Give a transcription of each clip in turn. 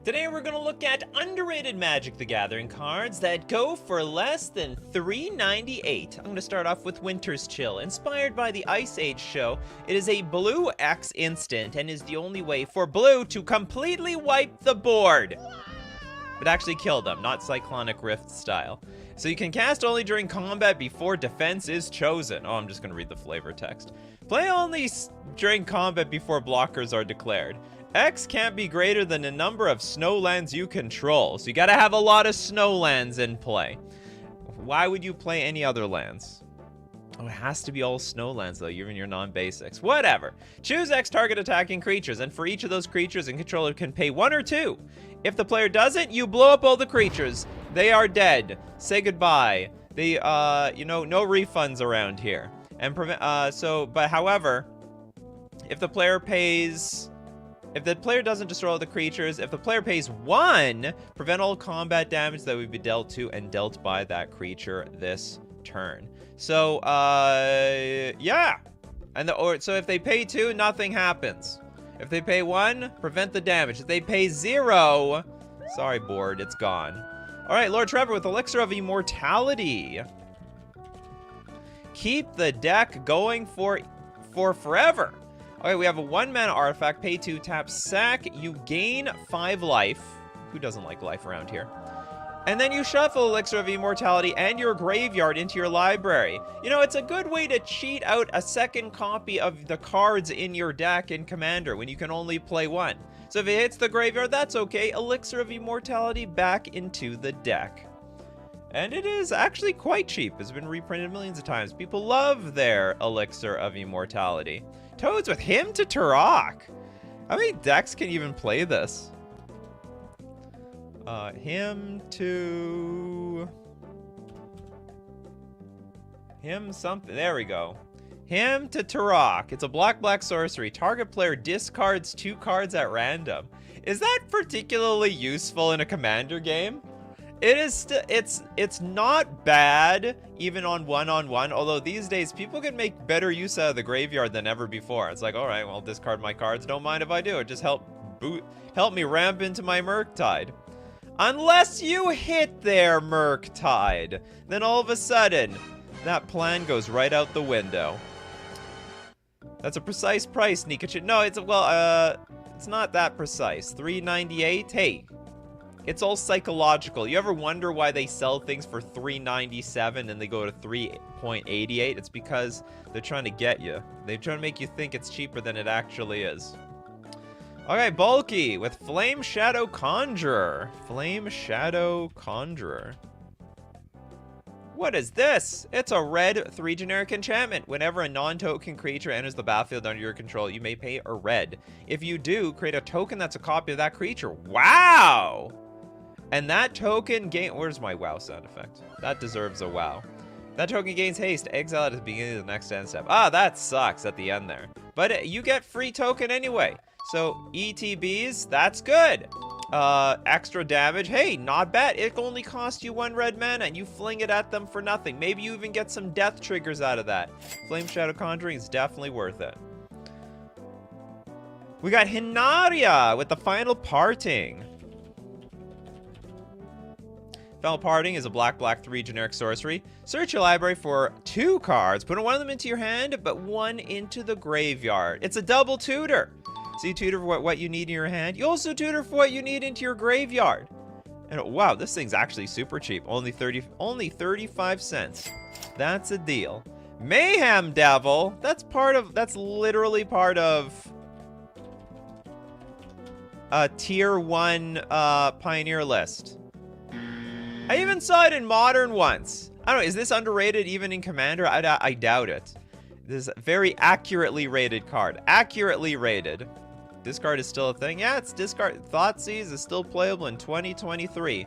Today we're going to look at underrated Magic the Gathering cards that go for less than $3.98. I'm going to start off with Winter's Chill. Inspired by the Ice Age show, it is a blue X instant and is the only way for blue to completely wipe the board. But actually kill them, not Cyclonic Rift style. So you can cast only during combat before defense is chosen. Oh, I'm just going to read the flavor text. Play only during combat before blockers are declared. X can't be greater than the number of snowlands you control. So you gotta have a lot of snowlands in play. Why would you play any other lands? Oh, it has to be all snowlands though, even your non-basics. Whatever. Choose X target attacking creatures, and for each of those creatures, a controller can pay 1 or 2. If the player doesn't, you blow up all the creatures. They are dead. Say goodbye. They, you know, no refunds around here. And but however, if the player pays... If the player doesn't destroy all the creatures, if the player pays 1, prevent all combat damage that would be dealt to and dealt by that creature this turn. So, yeah. And so if they pay 2, nothing happens. If they pay 1, prevent the damage. If they pay 0, sorry board, it's gone. All right, Lord Trevor with Elixir of Immortality. Keep the deck going for forever. Okay, we have a 1-mana artifact, pay 2, tap, sack, you gain 5 life. Who doesn't like life around here? And then you shuffle Elixir of Immortality and your graveyard into your library. You know, it's a good way to cheat out a second copy of the cards in your deck in Commander when you can only play 1. So if it hits the graveyard, that's okay. Elixir of Immortality back into the deck. And it is actually quite cheap. It's been reprinted millions of times. People love their Elixir of Immortality. Toads with Hymn to Turok. How many decks can even play this? Hymn something. There we go. Hymn to Turok. It's a black sorcery. Target player discards 2 cards at random. Is that particularly useful in a Commander game? It is. It's not bad even on one-on-one. Although these days people can make better use out of the graveyard than ever before. It's like, all right, well, discard my cards. Don't mind if I do. It just help me ramp into my Murktide. Unless you hit their Murktide, then all of a sudden that plan goes right out the window. That's a precise price, Nikachu. No, it's not that precise. $3.98. Hey. It's all psychological. You ever wonder why they sell things for $3.97 and they go to $3.88? It's because they're trying to get you. They're trying to make you think it's cheaper than it actually is. Okay, Bulky with Flame Shadow Conjurer. Flame Shadow Conjurer. What is this? It's a red 3 generic enchantment. Whenever a non-token creature enters the battlefield under your control, you may pay a red. If you do, create a token that's a copy of that creature. Wow! And that token where's my wow sound effect? That deserves a wow. That token gains haste. Exile at the beginning of the next end step. Ah, that sucks at the end there. But you get free token anyway. So ETBs, that's good. Extra damage. Hey, not bad. It only costs you 1 red mana and you fling it at them for nothing. Maybe you even get some death triggers out of that. Flame Shadow Conjuring is definitely worth it. We got Hinaria with the Final Parting. Final Parting is a black 3 generic sorcery. Search your library for 2 cards. Put one of them into your hand, but 1 into the graveyard. It's a double tutor. So you tutor for what you need in your hand. You also tutor for what you need into your graveyard. And wow, this thing's actually super cheap. Only 35 cents. That's a deal. Mayhem Devil. That's literally part of a tier 1 Pioneer list. I even saw it in Modern once. I don't know, is this underrated even in Commander? I doubt it. This is a very accurately rated card. Accurately rated. Discard is still a thing. Yeah, it's discard. Thoughtseize is still playable in 2023.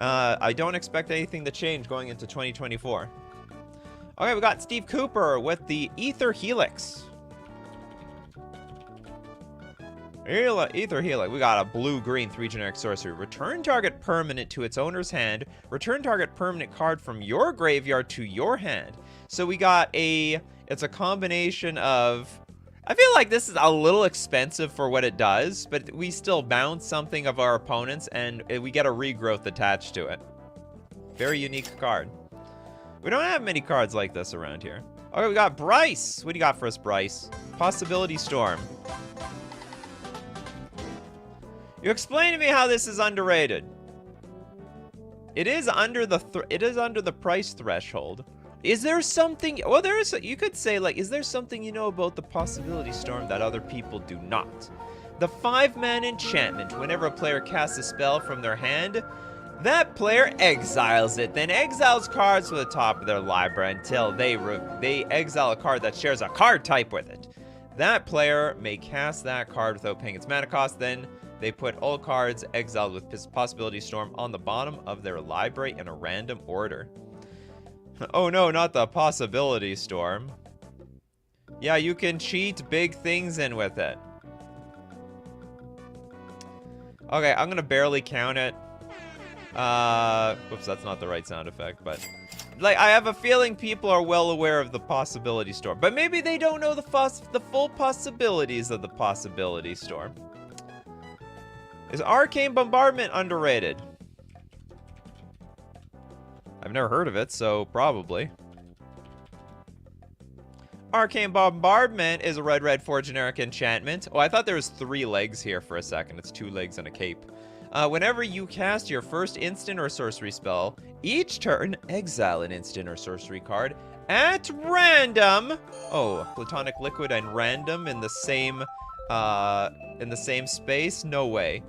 I don't expect anything to change going into 2024. Okay, we got Steve Cooper with the Ether Helix. Ether Helix. We got a blue-green 3 generic sorcery. Return target permanent to its owner's hand. Return target permanent card from your graveyard to your hand. So we got it's a combination of I feel like this is a little expensive for what it does, but we still bounce something of our opponents, and we get a regrowth attached to it. Very unique card. We don't have many cards like this around here. Okay, we got Bryce. What do you got for us, Bryce? Possibility Storm. You explain to me how this is underrated. It is under the price threshold. Is there something? Well, there is. You could say, like, is there something you know about the Possibility Storm that other people do not? The 5-man enchantment. Whenever a player casts a spell from their hand, that player exiles it. Then exiles cards to the top of their library until they exile a card that shares a card type with it. That player may cast that card without paying its mana cost. Then they put all cards exiled with Possibility Storm on the bottom of their library in a random order. Oh no, not the Possibility Storm. Yeah, you can cheat big things in with it. Okay, I'm gonna barely count it. Whoops, that's not the right sound effect, but... Like, I have a feeling people are well aware of the Possibility Storm, but maybe they don't know the full possibilities of the Possibility Storm. Is Arcane Bombardment underrated? I've never heard of it, so probably. Arcane Bombardment is a red 4 generic enchantment. Oh, I thought there was 3 legs here for a second. It's 2 legs and a cape. Whenever you cast your first instant or sorcery spell, each turn, exile an instant or sorcery card at random. Oh, Platonic Liquid and random in the same space? No way.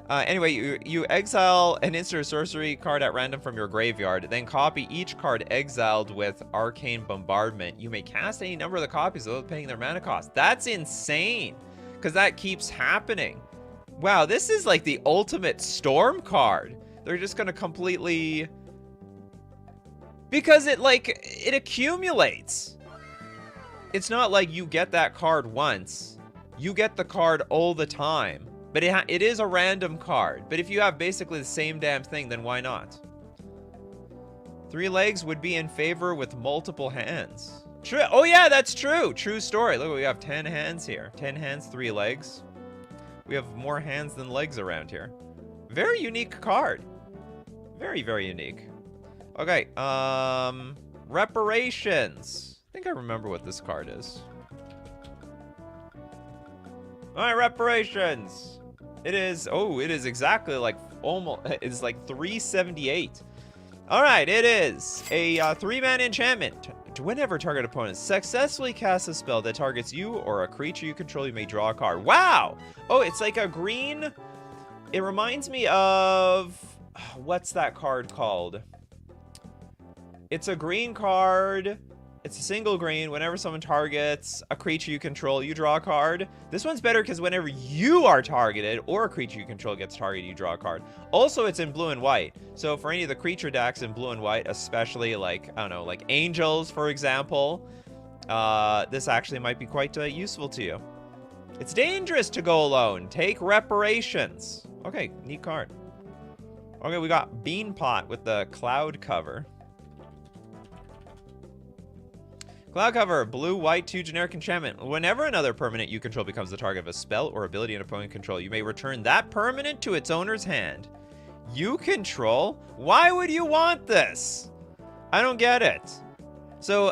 Anyway, you exile an instant or sorcery card at random from your graveyard, then copy each card exiled with Arcane Bombardment. You may cast any number of the copies without paying their mana cost. That's insane, because that keeps happening. Wow, this is like the ultimate storm card. They're just gonna completely... Because it accumulates. It's not like you get that card once. You get the card all the time. But it is a random card. But if you have basically the same damn thing, then why not? 3 legs would be in favor with multiple hands. True. Oh yeah, that's true. True story. Look, we have 10 hands here. 10 hands, 3 legs. We have more hands than legs around here. Very unique card. Very, very unique. Okay, reparations. I think I remember what this card is. All right, reparations. It is exactly like it's like 378. All right, it is a 3-man enchantment. Whenever target opponent successfully casts a spell that targets you or a creature you control, you may draw a card. Wow! Oh, it's like a green... It reminds me of... What's that card called? It's a green card. It's a single green. Whenever someone targets a creature you control, you draw a card. This one's better because whenever you are targeted or a creature you control gets targeted, you draw a card. Also, it's in blue and white. So for any of the creature decks in blue and white, especially like, I don't know, like angels, for example, this actually might be quite useful to you. It's dangerous to go alone. Take reparations. Okay, neat card. Okay, we got Beanpot with the cloud cover. Cloud cover, blue, white, 2 generic enchantment. Whenever another permanent you control becomes the target of a spell or ability an opponent control, you may return that permanent to its owner's hand. You control? Why would you want this? I don't get it. So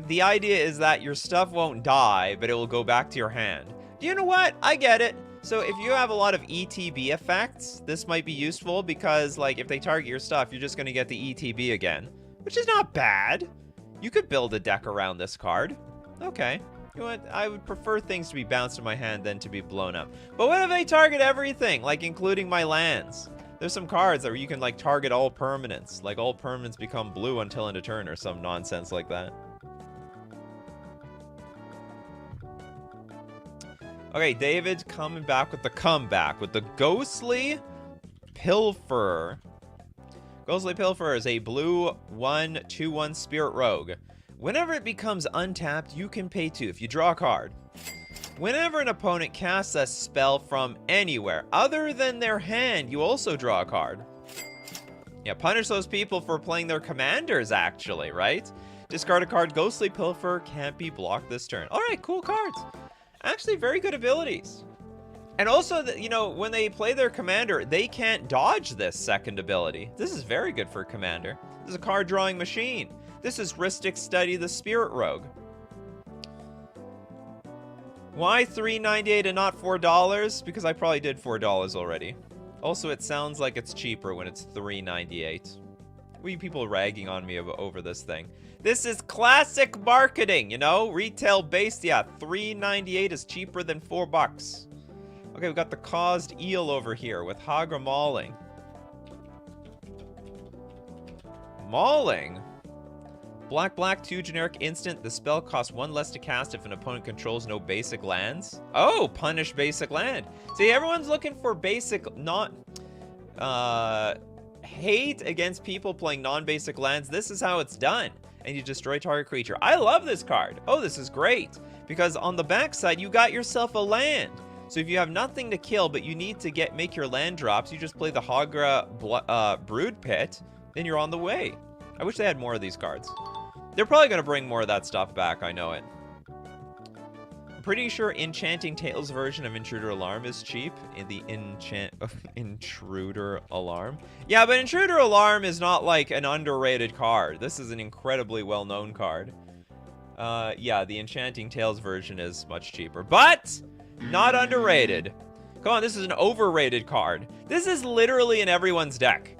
the idea is that your stuff won't die, but it will go back to your hand. Do you know what? I get it. So if you have a lot of ETB effects, this might be useful because, like, if they target your stuff, you're just going to get the ETB again, which is not bad. You could build a deck around this card. Okay. You know what? I would prefer things to be bounced in my hand than to be blown up. But what if they target everything, like including my lands? There's some cards that you can like target all permanents. Like all permanents become blue until end of turn or some nonsense like that. Okay, David's coming back with the comeback with the Ghostly Pilferer. Ghostly Pilferer is a blue 1/2/1 Spirit Rogue. Whenever it becomes untapped, you can pay 2 if you draw a card. Whenever an opponent casts a spell from anywhere other than their hand, you also draw a card. Yeah, punish those people for playing their commanders, actually, right? Discard a card. Ghostly Pilferer can't be blocked this turn. All right, cool cards. Actually, very good abilities. And also, you know, when they play their commander, they can't dodge this second ability. This is very good for a commander. This is a card drawing machine. This is Rhystic Study the Spirit Rogue. Why $3.98 and not $4? Because I probably did $4 already. Also, it sounds like it's cheaper when it's $3.98. We people ragging on me over this thing. This is classic marketing, you know? Retail based, yeah, $3.98 is cheaper than $4. Okay, we got the Caused Eel over here with Hagra Mauling. Mauling? Black, 2 generic instant. The spell costs 1 less to cast if an opponent controls no basic lands. Oh, punish basic land. See, everyone's looking for basic, not, hate against people playing non-basic lands. This is how it's done. And you destroy target creature. I love this card. Oh, this is great. Because on the backside, you got yourself a land. So if you have nothing to kill, but you need to make your land drops, you just play the Hagra Brood Pit, then you're on the way. I wish they had more of these cards. They're probably going to bring more of that stuff back, I know it. I'm pretty sure Enchanting Tales version of Intruder Alarm is cheap in the Intruder Alarm. Yeah, but Intruder Alarm is not like an underrated card. This is an incredibly well-known card. Yeah, the Enchanting Tales version is much cheaper, but not underrated. Come on, this is an overrated card. This is literally in everyone's deck.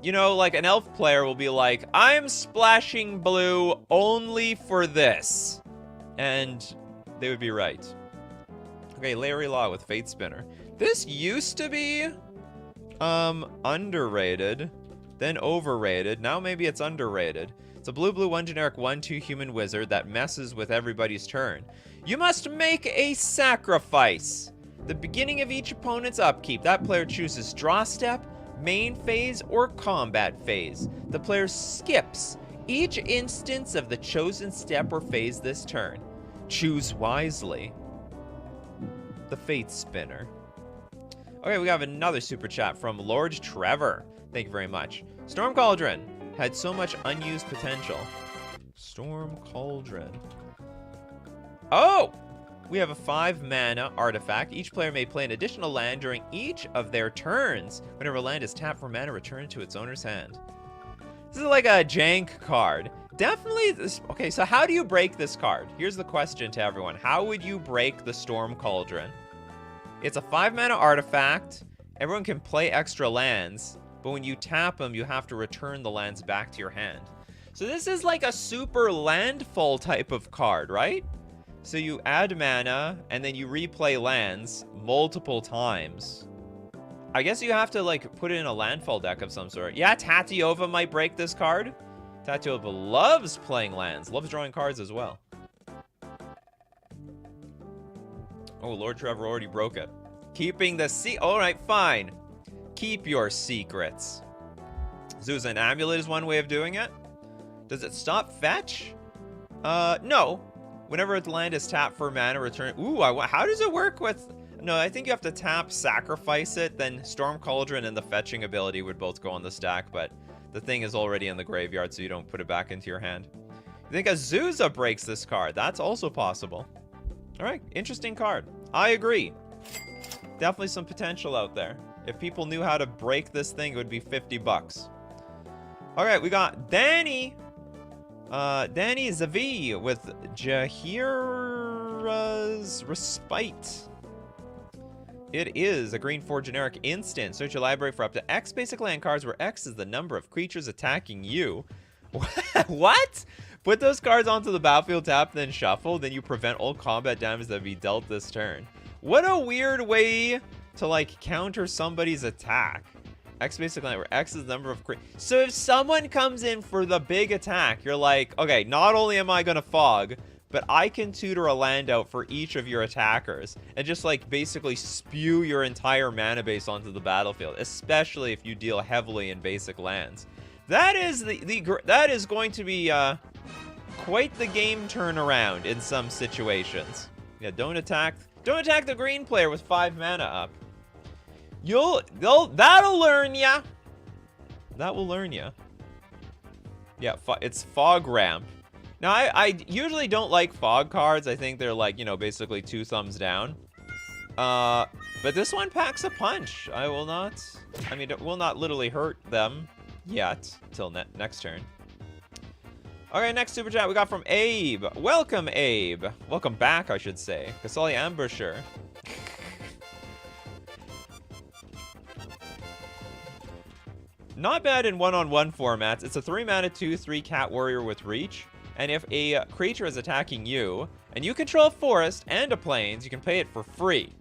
You know, like an elf player will be like, I'm splashing blue only for this. And they would be right. Okay, Larry Law with Fate Spinner. This used to be underrated, then overrated. Now maybe it's underrated. It's a blue 1 generic 1/2 human wizard that messes with everybody's turn. You must make a sacrifice. The beginning of each opponent's upkeep, that player chooses draw step, main phase, or combat phase. The player skips each instance of the chosen step or phase this turn. Choose wisely. The Fate Spinner. Okay, we have another super chat from Lord Trevor. Thank you very much. Storm Cauldron had so much unused potential. Storm Cauldron. Oh! We have a 5-mana artifact. Each player may play an additional land during each of their turns. Whenever a land is tapped for mana, return it to its owner's hand. This is like a jank card. Definitely this. Okay, so how do you break this card? Here's the question to everyone. How would you break the Storm Cauldron? It's a 5-mana artifact. Everyone can play extra lands, but when you tap them, you have to return the lands back to your hand. So this is like a super landfall type of card, right? So you add mana, and then you replay lands multiple times. I guess you have to, like, put it in a landfall deck of some sort. Yeah, Tatiova might break this card. Tatiova loves playing lands, loves drawing cards as well. Oh, Lord Trevor already broke it. Keeping the all right, fine. Keep your secrets. Zuzan Amulet is one way of doing it. Does it stop fetch? No. Whenever the land is tapped for mana, return. Ooh, how does it work with? No, I think you have to tap, sacrifice it, then Storm Cauldron and the fetching ability would both go on the stack, but the thing is already in the graveyard, so you don't put it back into your hand. You think Azusa breaks this card? That's also possible. All right, interesting card. I agree. Definitely some potential out there. If people knew how to break this thing, it would be $50. All right, we got Danny. Danny Zavi with Jahira's Respite. It is a green 4 generic instant. Search your library for up to X basic land cards where X is the number of creatures attacking you. What? Put those cards onto the battlefield, tap, then shuffle. Then you prevent all combat damage that be dealt this turn. What a weird way to, like, counter somebody's attack. X basic land where X is the number of so if someone comes in for the big attack, you're like, okay, not only am I gonna fog, but I can tutor a land out for each of your attackers and just, like, basically spew your entire mana base onto the battlefield, especially if you deal heavily in basic lands. That is that is going to be quite the game turnaround in some situations. Yeah, don't attack the green player with 5 mana up. That'll learn ya. That will learn ya. Yeah, it's Fog Ramp. Now, I usually don't like fog cards. I think they're like, you know, basically 2 thumbs down. But this one packs a punch. I mean, it will not literally hurt them yet till next turn. Okay, next super chat we got from Abe. Welcome, Abe. Welcome back, I should say. Kasali Ambusher. Not bad in one-on-one formats. It's a 3-mana 2/3 cat warrior with reach. And if a creature is attacking you, and you control a forest and a plains, you can play it for free.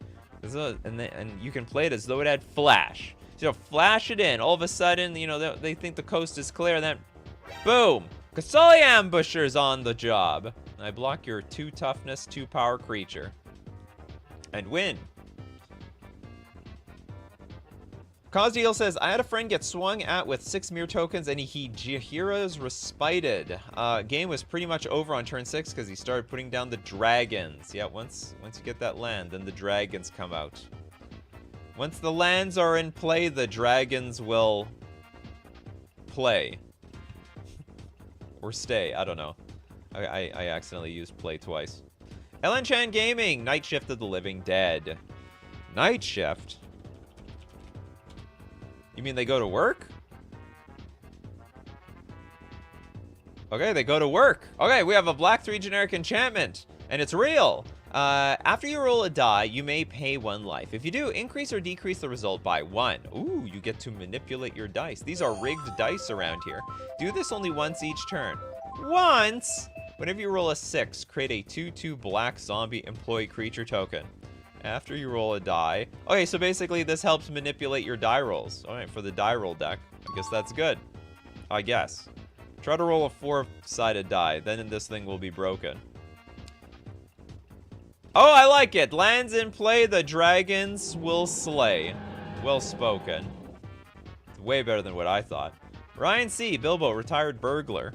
And you can play it as though it had flash. So flash it in. All of a sudden, you know, they think the coast is clear, and then boom! Kasali Ambusher's on the job. I block your 2 toughness, 2 power creature. And win. Cosdeal says, I had a friend get swung at with 6 mirror tokens and he Jahira's Respited. Game was pretty much over on turn 6 because he started putting down the dragons. Yeah, once you get that land, then the dragons come out. Once the lands are in play, the dragons will play. Or stay, I don't know. I accidentally used play twice. Ellen Chan Gaming, Night Shift of the Living Dead. Night Shift? You mean they go to work? Okay, they go to work. Okay, we have a black 3 generic enchantment, and it's real. After you roll a die, you may pay 1 life. If you do, increase or decrease the result by 1. Ooh, you get to manipulate your dice. These are rigged dice around here. Do this only once each turn. Once! Whenever you roll a 6, create a 2/2 black zombie employee creature token. After you roll a die. Okay, so basically this helps manipulate your die rolls. All right, for the die roll deck. I guess that's good. I guess. Try to roll a 4-sided die, then this thing will be broken. Oh, I like it. Lands in play, the dragons will slay. Well spoken. Way better than what I thought. Ryan C. Bilbo, retired burglar.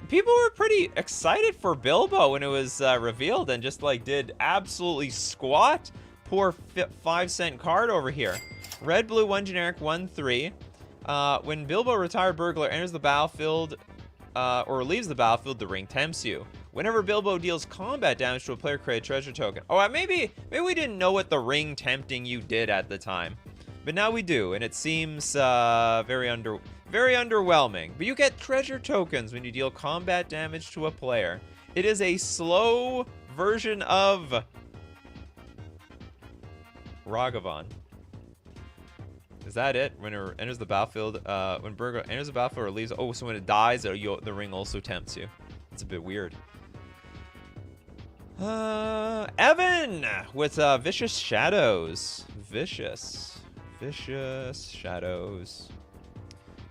People were pretty excited for Bilbo when it was revealed and just like did absolutely squat. Poor 5-cent card over here. Red, blue, 1 generic, 1/3. When Bilbo, retired burglar, enters the battlefield or leaves the battlefield, the ring tempts you. Whenever Bilbo deals combat damage to a player, create a treasure token. Oh, maybe we didn't know what the ring tempting you did at the time. But now we do, and it seems very underwhelming. But you get treasure tokens when you deal combat damage to a player. It is a slow version of Ragavan. Is that it? When it enters the battlefield, when Burglar enters the battlefield or leaves, oh, so when it dies, the ring also tempts you. It's a bit weird. Evan with Vicious Shadows. Vicious Shadows.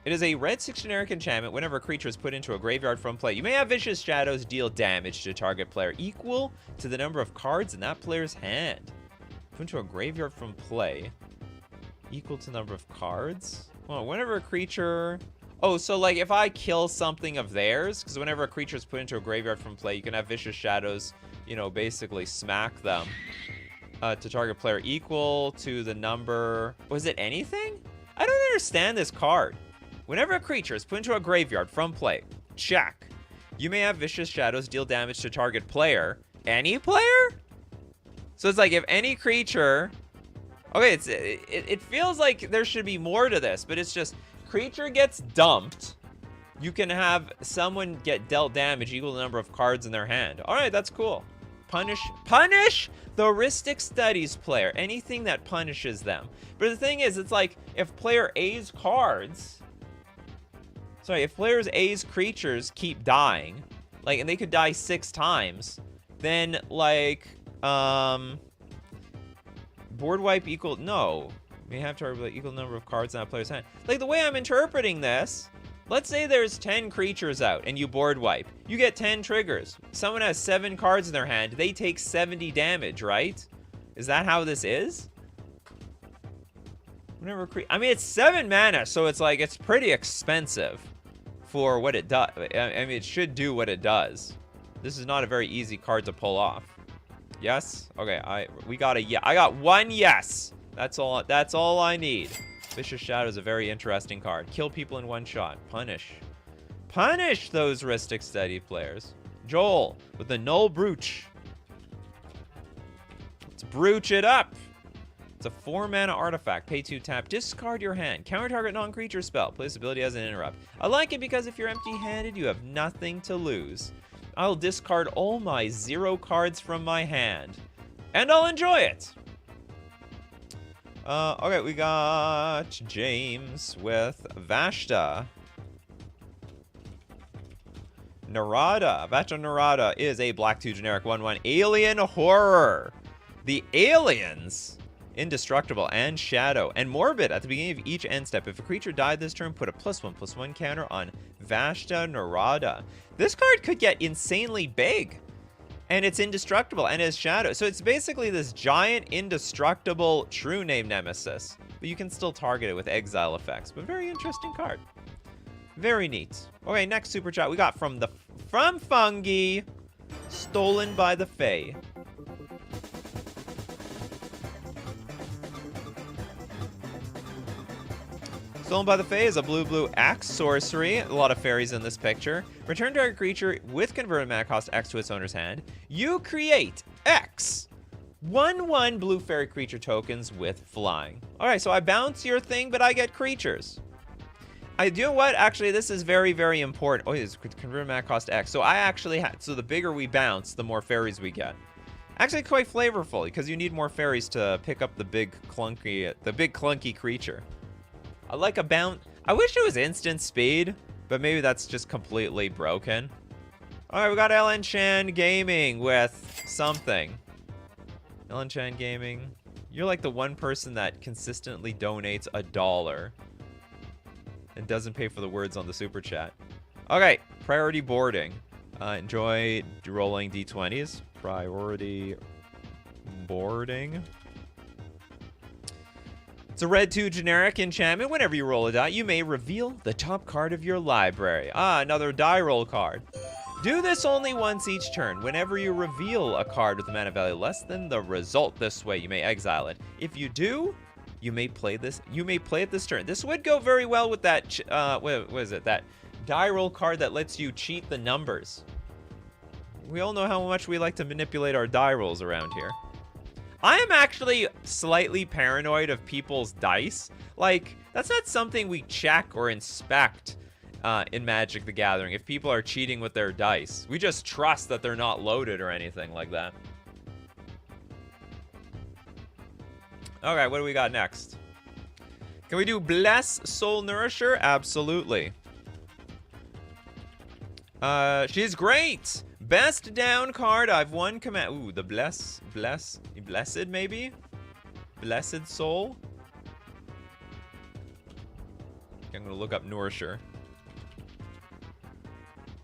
It is a red 6 generic enchantment. Whenever a creature is put into a graveyard from play, you may have Vicious Shadows deal damage to a target player equal to the number of cards in that player's hand. Put into a graveyard from play equal to the number of cards? Well, whenever a creature... Oh, so like if I kill something of theirs, because whenever a creature is put into a graveyard from play, you can have Vicious Shadows, you know, basically smack them to target player equal to the number... Was it anything? I don't understand this card. Whenever a creature is put into a graveyard from play, check. You may have Vicious Shadows deal damage to target player. Any player? So it's like if any creature... Okay, it feels like there should be more to this, but it's just... Creature gets dumped. You can have someone get dealt damage equal to the number of cards in their hand. All right, that's cool. Punish the heuristic studies player. Anything that punishes them. But the thing is, it's like if player A's cards... Sorry, if players A's creatures keep dying, like, and they could die 6 times, then, like, board wipe equal... No. May have target equal number of cards in that player's hand. Like, the way I'm interpreting this, let's say there's 10 creatures out and you board wipe. You get 10 triggers. Someone has 7 cards in their hand. They take 70 damage, right? Is that how this is? Whenever I mean, it's 7 mana, so it's like, it's pretty expensive for what it does. I mean, it should do what it does. This is not a very easy card to pull off. Yes? Okay, I got 1 yes. That's all I need. Vicious Shadow is a very interesting card. Kill people in 1 shot. Punish. Punish those Ristic Steady players. Joel with the Null Brooch. Let's brooch it up. It's a 4-mana artifact. Pay 2 tap. Discard your hand. Counter target non-creature spell. Play this ability as an interrupt. I like it because if you're empty-handed, you have nothing to lose. I'll discard all my 0 cards from my hand. And I'll enjoy it. Okay, we got James with Vashta. Narada. Vashta Narada is a black 2 generic 1/1 alien horror. The aliens, indestructible and shadow and morbid at the beginning of each end step. If a creature died this turn, put a +1/+1 counter on Vashta Narada. This card could get insanely big. And it's indestructible and has shadow. So it's basically this giant, indestructible, true name nemesis. But you can still target it with exile effects. But very interesting card. Very neat. Okay, next super chat we got from Fungi. Stolen by the Fae. Stolen by the Fae is a blue-blue Axe sorcery. A lot of fairies in this picture. Return target creature with converted mana cost X to its owner's hand. You create X 1/1 blue fairy creature tokens with flying. Alright, so I bounce your thing, but I get creatures. You know what? Actually, this is very, very important. Oh, it's converted mana cost X. So I actually had, so the bigger we bounce, the more fairies we get. Actually quite flavorful, because you need more fairies to pick up the big clunky creature. I like a bounce. I wish it was instant speed, but maybe that's just completely broken. Alright, we got Ellen Chan Gaming with something. Ellen Chan Gaming. You're like the one person that consistently donates $1 and doesn't pay for the words on the super chat. Okay, priority boarding. Enjoy rolling D20s. Priority boarding. It's a red 2 generic enchantment. Whenever you roll a die, you may reveal the top card of your library. Another die roll card. Do this only once each turn. Whenever you reveal a card with a mana value less than the result this way, you may exile it. If you do, you may play this. You may play it this turn. This would go very well with that. What is it? That die roll card that lets you cheat the numbers. We all know how much we like to manipulate our die rolls around here. I am actually slightly paranoid of people's dice. Like, that's not something we check or inspect in Magic the Gathering, if people are cheating with their dice. We just trust that they're not loaded or anything like that. Okay, what do we got next? Can we do Bless Soul Nourisher? Absolutely. She's great! Best down card. I've one command. Ooh, the blessed maybe? Blessed Soul. I'm gonna look up Nourisher.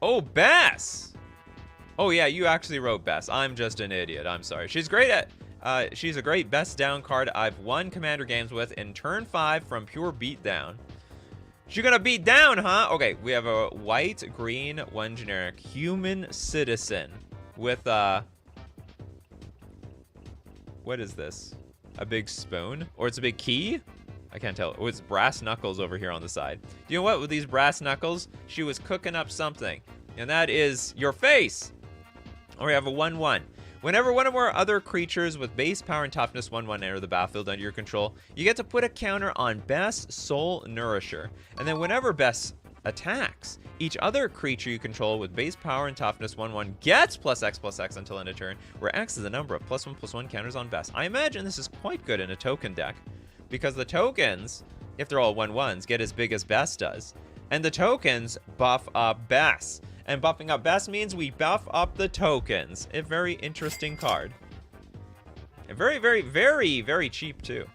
Oh, Bess! Oh yeah, you actually wrote Bess. I'm just an idiot. I'm sorry. She's great at. She's a great best down card I've won Commander games with in turn 5 from pure beatdown. She's gonna beat down, huh? Okay, we have a white, green, 1 generic human citizen with what is this? A big spoon? Or it's a big key? I can't tell. Oh, it's brass knuckles over here on the side. You know what? With these brass knuckles, she was cooking up something. And that is your face. Or we have a 1/1. Whenever one or more other creatures with base power and toughness 1/1 enter the battlefield under your control, you get to put a counter on Bess Soul Nourisher. And then whenever Bess attacks, each other creature you control with base power and toughness 1/1 gets +X/+X until end of turn, where X is the number of +1/+1 counters on Bess. I imagine this is quite good in a token deck, because the tokens, if they're all 1/1s, get as big as Bess does. And the tokens buff up Bess. And buffing up Bess means we buff up the tokens. A very interesting card. And very, very, very, very cheap too.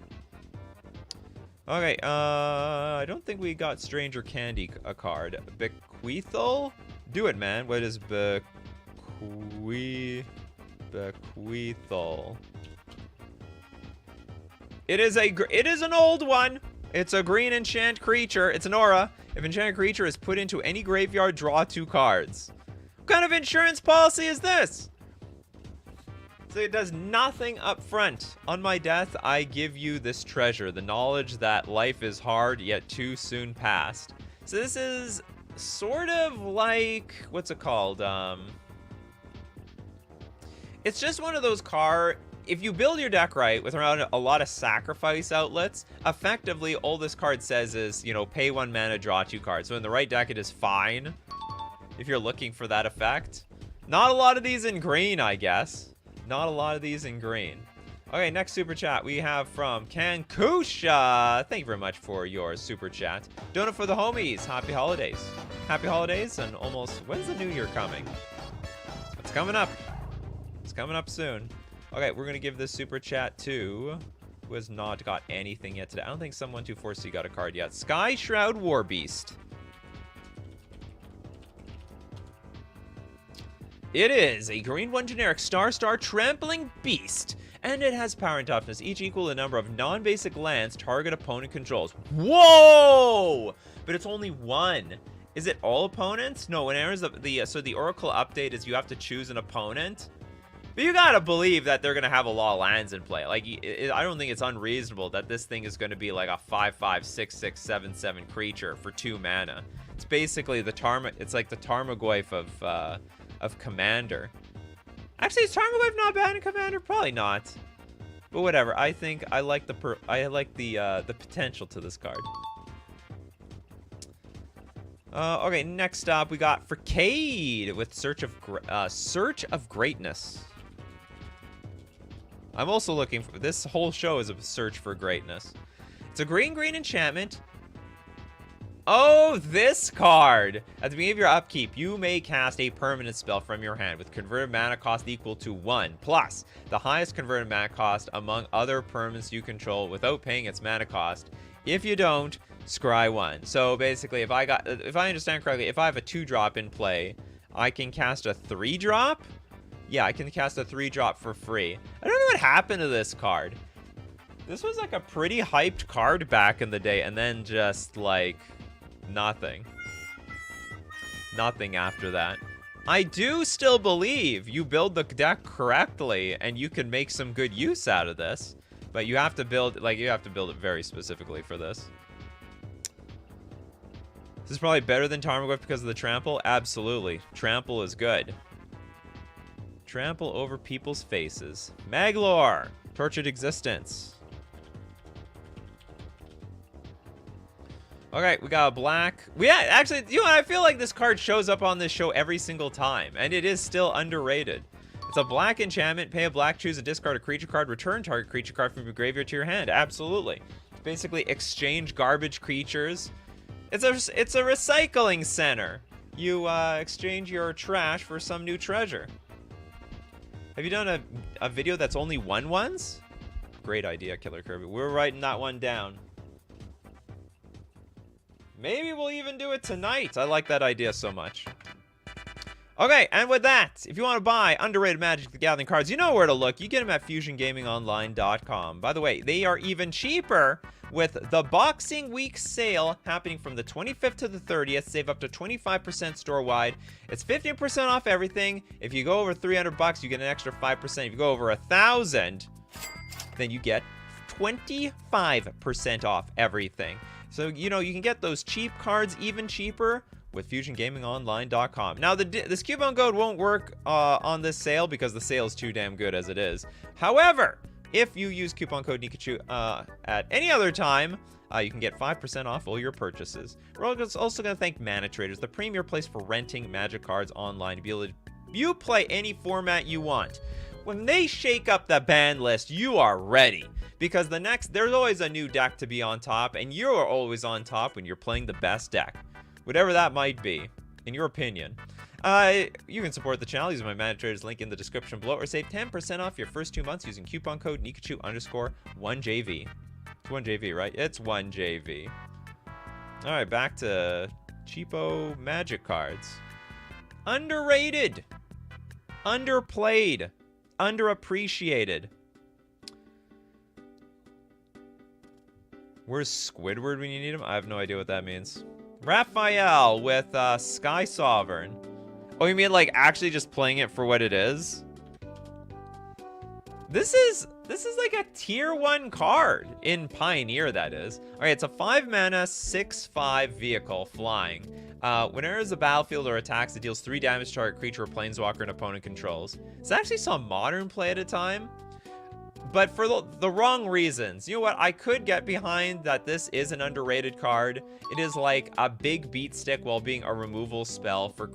Okay, I don't think we got Stranger Candy a card. Bequeathal? Do it, man. What is Bequeathal? It is an old one. It's a green enchant creature. It's an aura. If enchanted creature is put into any graveyard, draw 2 cards. What kind of insurance policy is this? So it does nothing up front. On my death, I give you this treasure, the knowledge that life is hard yet too soon past. So this is sort of like, what's it called? It's just one of those if you build your deck right with around a lot of sacrifice outlets, effectively all this card says is, you know, pay 1 mana, draw 2 cards. So in the right deck, it is fine if you're looking for that effect. Not a lot of these in green, I guess. Not a lot of these in green. Okay, next super chat we have from Cankusha. Thank you very much for your super chat. Donut for the homies. Happy holidays. Happy holidays, and almost, when's the new year coming? It's coming up. It's coming up soon. Okay, we're going to give this super chat to who has not got anything yet today. I don't think someone 240 got a card yet. Sky Shroud Warbeast. It is a green 1 generic star trampling beast, and it has power and toughness, each equal to the number of non-basic lands target opponent controls. Whoa! But it's only 1. Is it all opponents? No, when it enters so the Oracle update is you have to choose an opponent. But you gotta believe that they're gonna have a lot of lands in play. Like, I don't think it's unreasonable that this thing is gonna be like a 5/5, 6/6, 7/7 creature for 2 mana. It's basically it's like the Tarmogoyf of Commander. Actually, is Tarmogoyf not bad in Commander? Probably not. But whatever. I think I like the potential to this card. Okay, next up we got Fricade with Search of Greatness. I'm also looking for, this whole show is a search for greatness. It's a green enchantment. Oh, this card! At the beginning of your upkeep, you may cast a permanent spell from your hand with converted mana cost equal to 1, plus the highest converted mana cost among other permanents you control without paying its mana cost. If you don't, scry 1. So basically, if I understand correctly, if I have a 2-drop in play, I can cast a 3-drop? Yeah, I can cast a 3-drop for free. I don't know what happened to this card. This was like a pretty hyped card back in the day, and then just like nothing. Nothing after that. I do still believe you build the deck correctly and you can make some good use out of this, but you have to build it very specifically for this. This is probably better than Tarmogoyf because of the trample. Absolutely. Trample is good. Trample over people's faces. Maglor, Tortured Existence. Okay, we got a black. Actually, you know, I feel like this card shows up on this show every single time, and it is still underrated. It's a black enchantment. Pay a black, choose a discard a creature card, return target creature card from your graveyard to your hand. Absolutely. Basically, exchange garbage creatures. It's a recycling center. You exchange your trash for some new treasure. Have you done a video that's only 1/1s? Great idea, Killer Kirby. We're writing that one down. Maybe we'll even do it tonight. I like that idea so much. Okay, and with that, if you want to buy underrated Magic the Gathering cards, you know where to look. You get them at FusionGamingOnline.com. By the way, they are even cheaper with the Boxing Week sale happening from the 25th to the 30th. Save up to 25% store-wide. It's 15% off everything. If you go over $300, you get an extra 5%. If you go over $1,000, then you get 25% off everything. So, you know, you can get those cheap cards even cheaper with FusionGamingOnline.com. Now, this coupon code won't work on this sale because the sale is too damn good as it is. However, if you use coupon code Nikachu at any other time, you can get 5% off all your purchases. We're also going to thank Mana Traders, the premier place for renting Magic cards online to be able to play any format you want. When they shake up the ban list, you are ready. Because there's always a new deck to be on top, and you're always on top when you're playing the best deck. Whatever that might be, in your opinion. You can support the channel using my Mana Traders link in the description below, or save 10% off your first 2 months using coupon code Nikachu_1JV. It's 1JV, right? It's 1JV. Alright, back to cheapo Magic cards. Underrated. Underplayed. Underappreciated. Where's Squidward when you need him? I have no idea what that means. Raphael with Sky Sovereign. Oh, you mean like actually just playing it for what it is? This This is like a tier 1 card in Pioneer, that is. All right, it's a 5 mana, 6/5 vehicle flying. When it enters the battlefield or attacks, it deals 3 damage to target creature or planeswalker an opponent controls. This actually saw Modern play at a time, but for the wrong reasons. You know what? I could get behind that this is an underrated card. It is like a big beat stick while being a removal spell for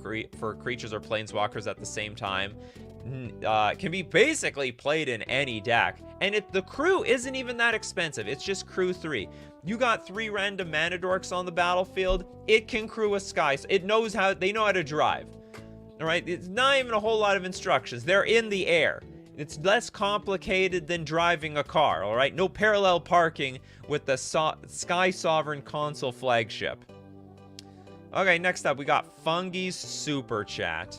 creatures or planeswalkers at the same time. Can be basically played in any deck. And the crew isn't even that expensive. It's just crew 3. You got 3 random mana dorks on the battlefield. It can crew a sky. It knows how, they know how to drive. All right, it's not even a whole lot of instructions. They're in the air. It's less complicated than driving a car, all right? No parallel parking with the Sky Sovereign console flagship. Okay, next up, we got Fungi's Super Chat.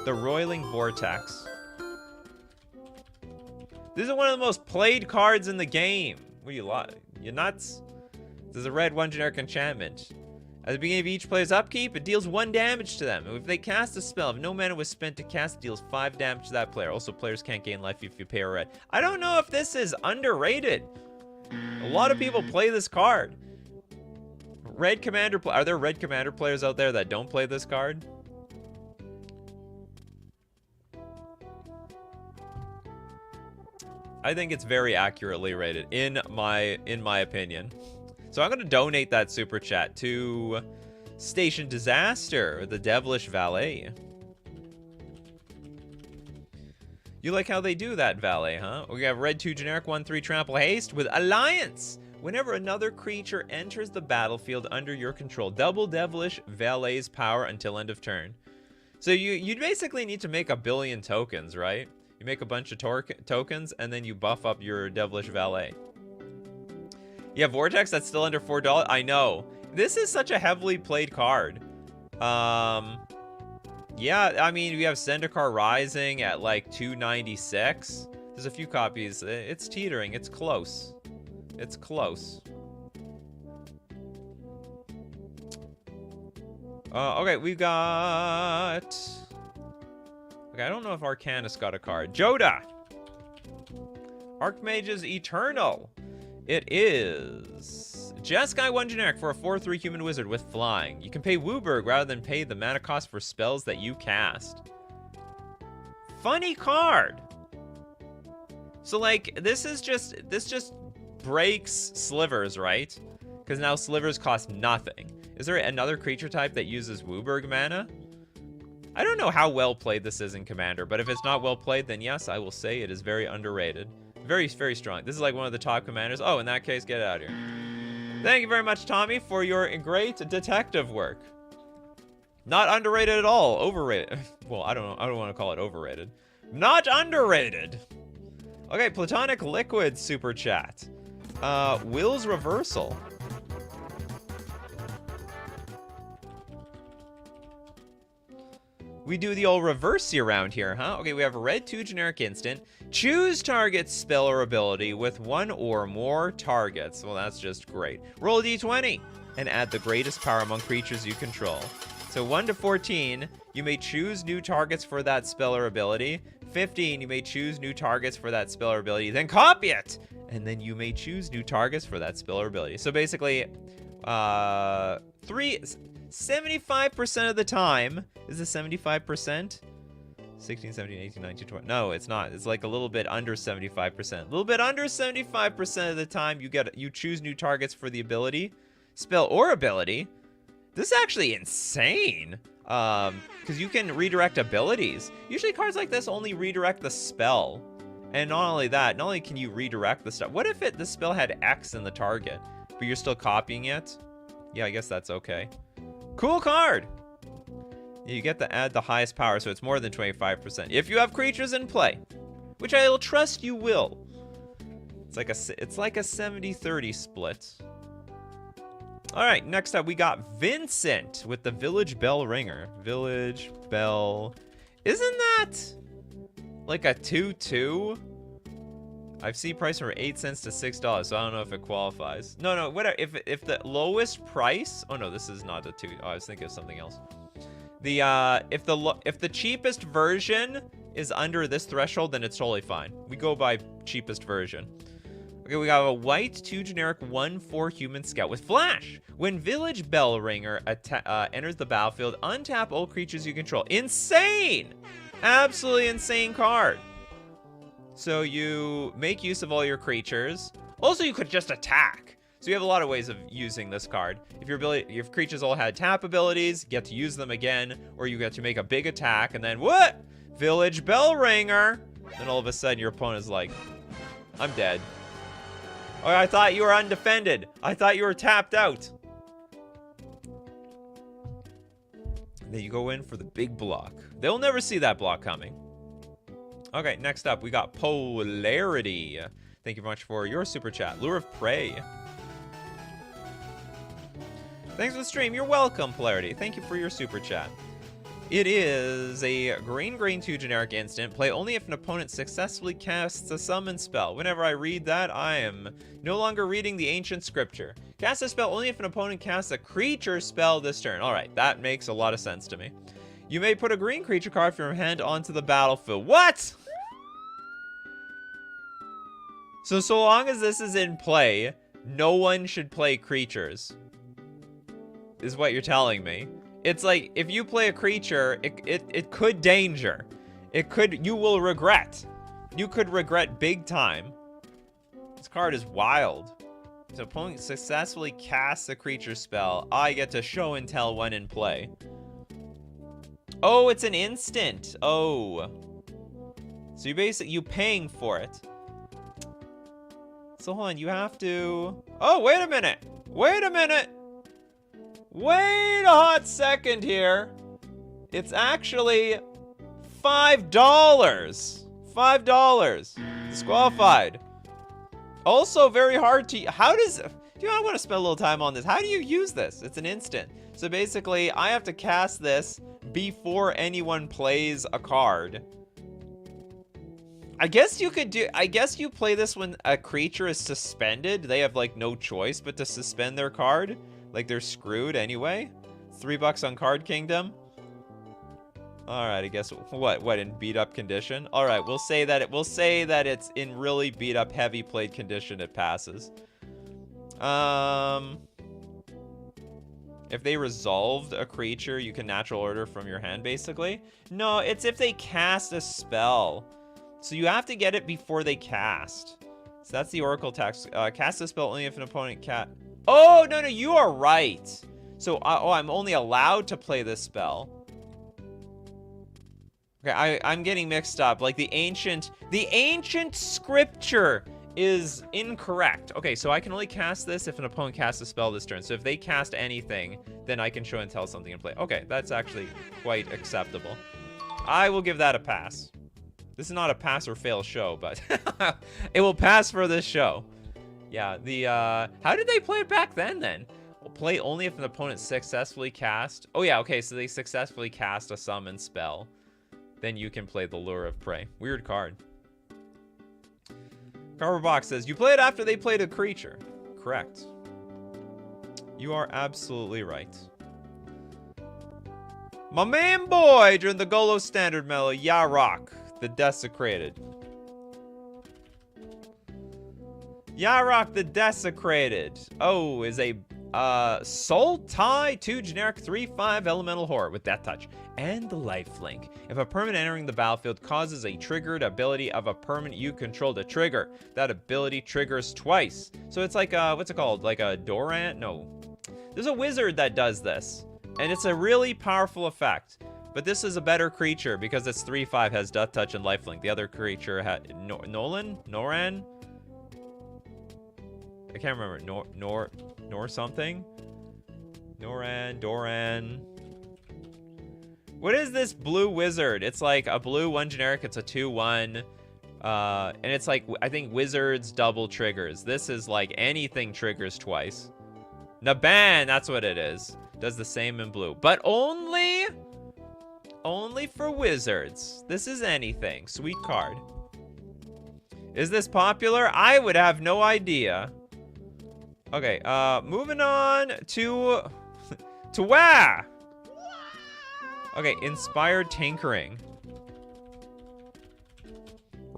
The Roiling Vortex. This is one of the most played cards in the game. What are you, you nuts? This is a red 1 generic enchantment. At the beginning of each player's upkeep, it deals 1 damage to them. If they cast a spell, if no mana was spent to cast, it deals 5 damage to that player. Also, players can't gain life if you pay a red. I don't know if this is underrated. A lot of people play this card. Red Commander, are there Red Commander players out there that don't play this card? I think it's very accurately rated, in my opinion. So I'm going to donate that super chat to Station Disaster, the Devilish Valet. You like how they do that, Valet, huh? We have red 2 generic 1/3 trample haste with Alliance. Whenever another creature enters the battlefield under your control, double Devilish Valet's power until end of turn. So you basically need to make 1 billion tokens, right? You make a bunch of tokens, and then you buff up your Devilish Valet. Yeah, Vortex, that's still under $4. I know. This is such a heavily played card. Yeah, I mean, we have Zendikar Rising at like 296. There's a few copies. It's teetering. It's close. It's close. Okay, we got... Okay, I don't know if Arcanus got a card. Joda! Archmage's Eternal. It is Jeskai 1 generic for a 4/3 human wizard with flying. You can pay Wooburg rather than pay the mana cost for spells that you cast. Funny card. So like this just breaks Slivers, right? Because now Slivers cost nothing. Is there another creature type that uses Wooburg mana? I don't know how well played this is in Commander, but if it's not well played, then yes, I will say it is very underrated. Very, very strong. This is like one of the top commanders. Oh, in that case, get out of here. Thank you very much, Tommy, for your great detective work. Not underrated at all. Overrated. Well, I don't know. I don't want to call it overrated. Not underrated. Okay, Platonic Liquid super chat. Will's Reversal. We do the old reversey around here, huh? Okay, we have a red 2 generic instant. Choose target spell or ability with 1 or more targets. Well, that's just great. Roll a d20 and add the greatest power among creatures you control. So 1 to 14, you may choose new targets for that spell or ability. 15, you may choose new targets for that spell or ability. Then copy it! And then you may choose new targets for that spell or ability. So basically, 75% of the time, is this 75%? 16, 17, 18, 19, 20. No, it's not. It's like a little bit under 75%. A little bit under 75% of the time, you choose new targets for the ability, spell, or ability. This is actually insane. Because you can redirect abilities. Usually cards like this only redirect the spell. And not only that, not only can you redirect the stuff. What if the spell had X in the target, but you're still copying it? Yeah, I guess that's okay. Cool card. You get to add the highest power, so it's more than 25%. If you have creatures in play, which I will trust you will. It's like a 70-30 split. All right, next up we got Vincent with the Village Bell Ringer. Village Bell. Isn't that like a 2/2? I've seen price from 8 cents to $6, so I don't know if it qualifies. No, whatever. If the lowest price, oh no, this is not a 2. Oh, I was thinking of something else. If the cheapest version is under this threshold, then it's totally fine. We go by cheapest version. Okay, we got a white 2 generic 1/4 human scout with flash. When Village Bell Ringer enters the battlefield, untap all creatures you control. Insane! Absolutely insane card. So you make use of all your creatures. Also, you could just attack. So you have a lot of ways of using this card. If your creatures all had tap abilities, you get to use them again, or you get to make a big attack, and then what? Village Bell Ringer. Then all of a sudden your opponent's like, I'm dead. Oh, I thought you were undefended. I thought you were tapped out. And then you go in for the big block. They'll never see that block coming. Okay, next up, we got Polarity. Thank you very much for your super chat. Lure of Prey. Thanks for the stream. You're welcome, Polarity. Thank you for your super chat. It is a green 2 generic instant. Play only if an opponent successfully casts a summon spell. Whenever I read that, I am no longer reading the ancient scripture. Cast a spell only if an opponent casts a creature spell this turn. All right, that makes a lot of sense to me. You may put a green creature card from your hand onto the battlefield. What? So long as this is in play, no one should play creatures, is what you're telling me. It's like, if you play a creature, it could danger. You will regret. You could regret big time. This card is wild. So opponent successfully casts a creature spell. I get to show and tell when in play. Oh, it's an instant. Oh. So you paying for it. So hold on, you have to... Oh, wait a minute. Wait a minute. Wait a hot second here. It's actually $5. $5. Disqualified. Also very hard to... How does... Do you want to spend a little time on this? How do you use this? It's an instant. So basically, I have to cast this before anyone plays a card. I guess you could do... I guess you play this when a creature is suspended. They have, like, no choice but to suspend their card. Like, they're screwed anyway. $3 on Card Kingdom. Alright, I guess... What, in beat-up condition? Alright, we'll say that it's in really beat-up, heavy played condition, it passes. If they resolved a creature, you can natural order from your hand, basically. No, it's if they cast a spell. So you have to get it before they cast. So that's the Oracle text. Cast a spell only if an opponent Oh, no, you are right. So, I'm only allowed to play this spell. Okay, I'm getting mixed up. Like, the ancient scripture is incorrect. Okay, so I can only cast this if an opponent casts a spell this turn. So if they cast anything, then I can show and tell something in play. Okay, that's actually quite acceptable. I will give that a pass. This is not a pass or fail show, but it will pass for this show. Yeah, how did they play it back then? We'll play only if an opponent successfully cast. Oh yeah, okay, so they successfully cast a summon spell. Then you can play the Lure of Prey. Weird card. Carver Box says, you play it after they played a creature. Correct. You are absolutely right. My main boy during the Golo Standard Mellow, Yarok, the Desecrated. Yarok the Desecrated. Oh, is a Soul Tie 2 generic 3/5 elemental horror with Death Touch and the lifelink. If a permanent entering the battlefield causes a triggered ability of a permanent you control to trigger, that ability triggers twice. So it's like what's it called? Like a Doran? No. There's a wizard that does this, and it's a really powerful effect. But this is a better creature because it's 3/5, has Death Touch and lifelink. The other creature had Noran? I can't remember. Nor something? Doran. What is this blue wizard? It's like a blue 1 generic. It's a 2/1. And it's like, I think wizards double triggers. This is like anything triggers twice. Naban, that's what it is. Does the same in blue. But only for wizards. This is anything. Sweet card. Is this popular? I would have no idea. Okay, moving on to where? Okay, Inspired Tinkering.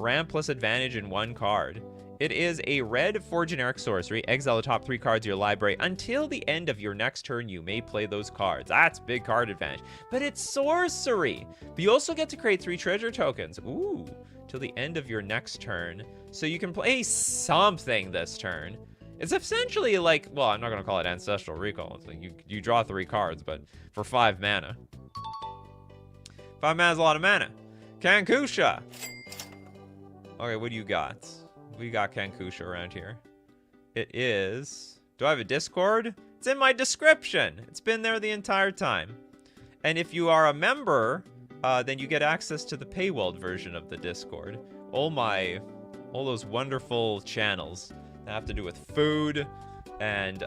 ramp plus advantage in one card. It is a red for generic sorcery. Exile the top 3 cards of your library. Until the end of your next turn, you may play those cards. That's big card advantage. But it's sorcery. But you also get to create 3 treasure tokens. Ooh, till the end of your next turn. So you can play something this turn. It's essentially like, well, I'm not going to call it Ancestral Recall. It's like you draw 3 cards, but for 5 mana. 5 mana is a lot of mana. Kankusha. Okay, what do you got? We got Kankusha around here. It is... Do I have a Discord? It's in my description. It's been there the entire time. And if you are a member, then you get access to the paywalled version of the Discord. All those wonderful channels that have to do with food and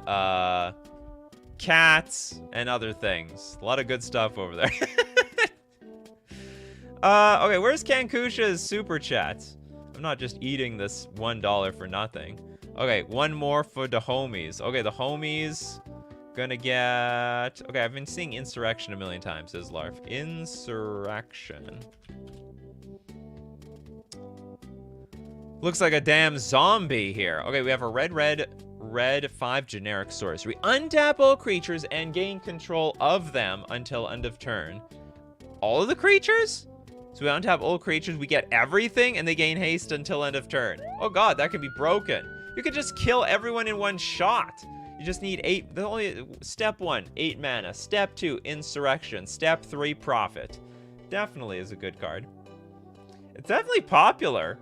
cats and other things. A lot of good stuff over there. Okay, where's Kankusha's super chat? I'm not just eating this $1 for nothing. Okay, one more for the homies. Okay, the homies gonna get... Okay, I've been seeing Insurrection a million times, says Larf. Insurrection. Looks like a damn zombie here. Okay, we have a red 5 generic sorcery. Untap all creatures and gain control of them until end of turn. All of the creatures? So we untap all creatures, we get everything, and they gain haste until end of turn. Oh god, that can be broken. You could just kill everyone in one shot. You just need 8, step 1, 8 mana. Step 2, Insurrection. Step 3, Profit. Definitely is a good card. It's definitely popular,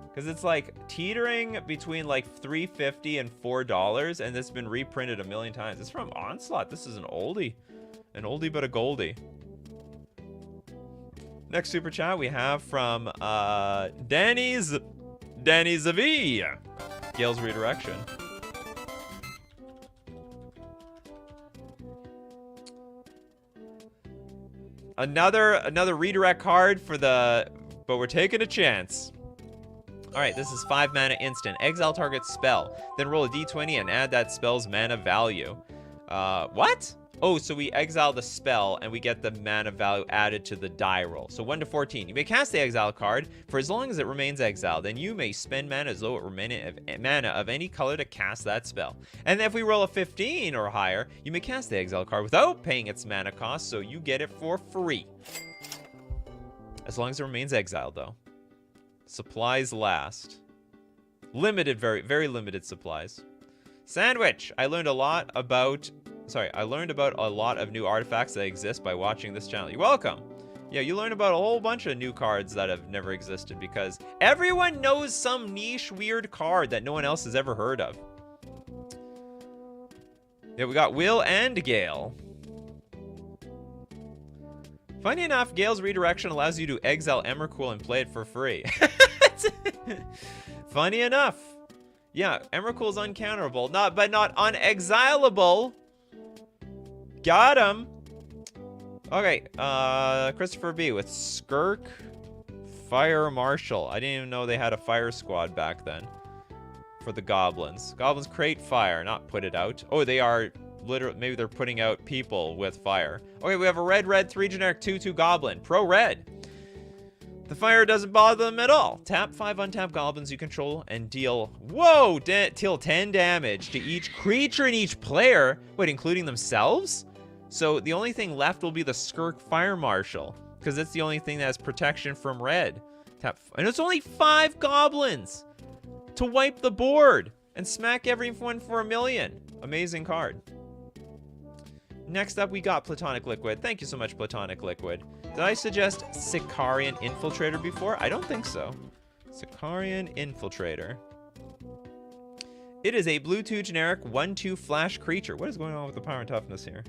because it's like teetering between like $3.50 and $4, and it's been reprinted a million times. It's from Onslaught. This is an oldie but a goldie. Next super chat we have from Danny Zavi. Gale's Redirection. Another redirect card for the, but we're taking a chance. All right, this is 5 mana instant. Exile target spell, then roll a d20 and add that spell's mana value. What? Oh, so we exile the spell and we get the mana value added to the die roll. So 1 to 14. You may cast the exile card for as long as it remains exiled. Then you may spend mana as though it were mana of any color to cast that spell. And if we roll a 15 or higher, you may cast the exile card without paying its mana cost, so you get it for free. As long as it remains exiled, though. Supplies last. Limited, very, very limited supplies. Sandwich. I learned about a lot of new artifacts that exist by watching this channel. You're welcome. Yeah, you learn about a whole bunch of new cards that have never existed because everyone knows some niche weird card that no one else has ever heard of. Yeah, we got Will and Gale. Funny enough, Gale's Redirection allows you to exile Emrakul and play it for free. Funny enough. Yeah, Emrakul's uncounterable, but not unexilable. Got him. Okay, Christopher B with Skirk Fire Marshal. I didn't even know they had a fire squad back then for the goblins. Goblins create fire, not put it out. Oh, they are literally, maybe they're putting out people with fire. Okay, we have a red 3 generic 2/2 goblin. Pro red. The fire doesn't bother them at all. Tap 5 untapped goblins you control and deal, whoa, deal 10 damage to each creature and each player. Wait, including themselves? So the only thing left will be the Skirk Fire Marshal, because it's the only thing that has protection from red. And it's only 5 goblins to wipe the board and smack everyone for 1 million. Amazing card. Next up, we got Platonic Liquid. Thank you so much, Platonic Liquid. Did I suggest Sicarian Infiltrator before? I don't think so. Sicarian Infiltrator. It is a blue 2 generic 1/2 flash creature. What is going on with the power and toughness here?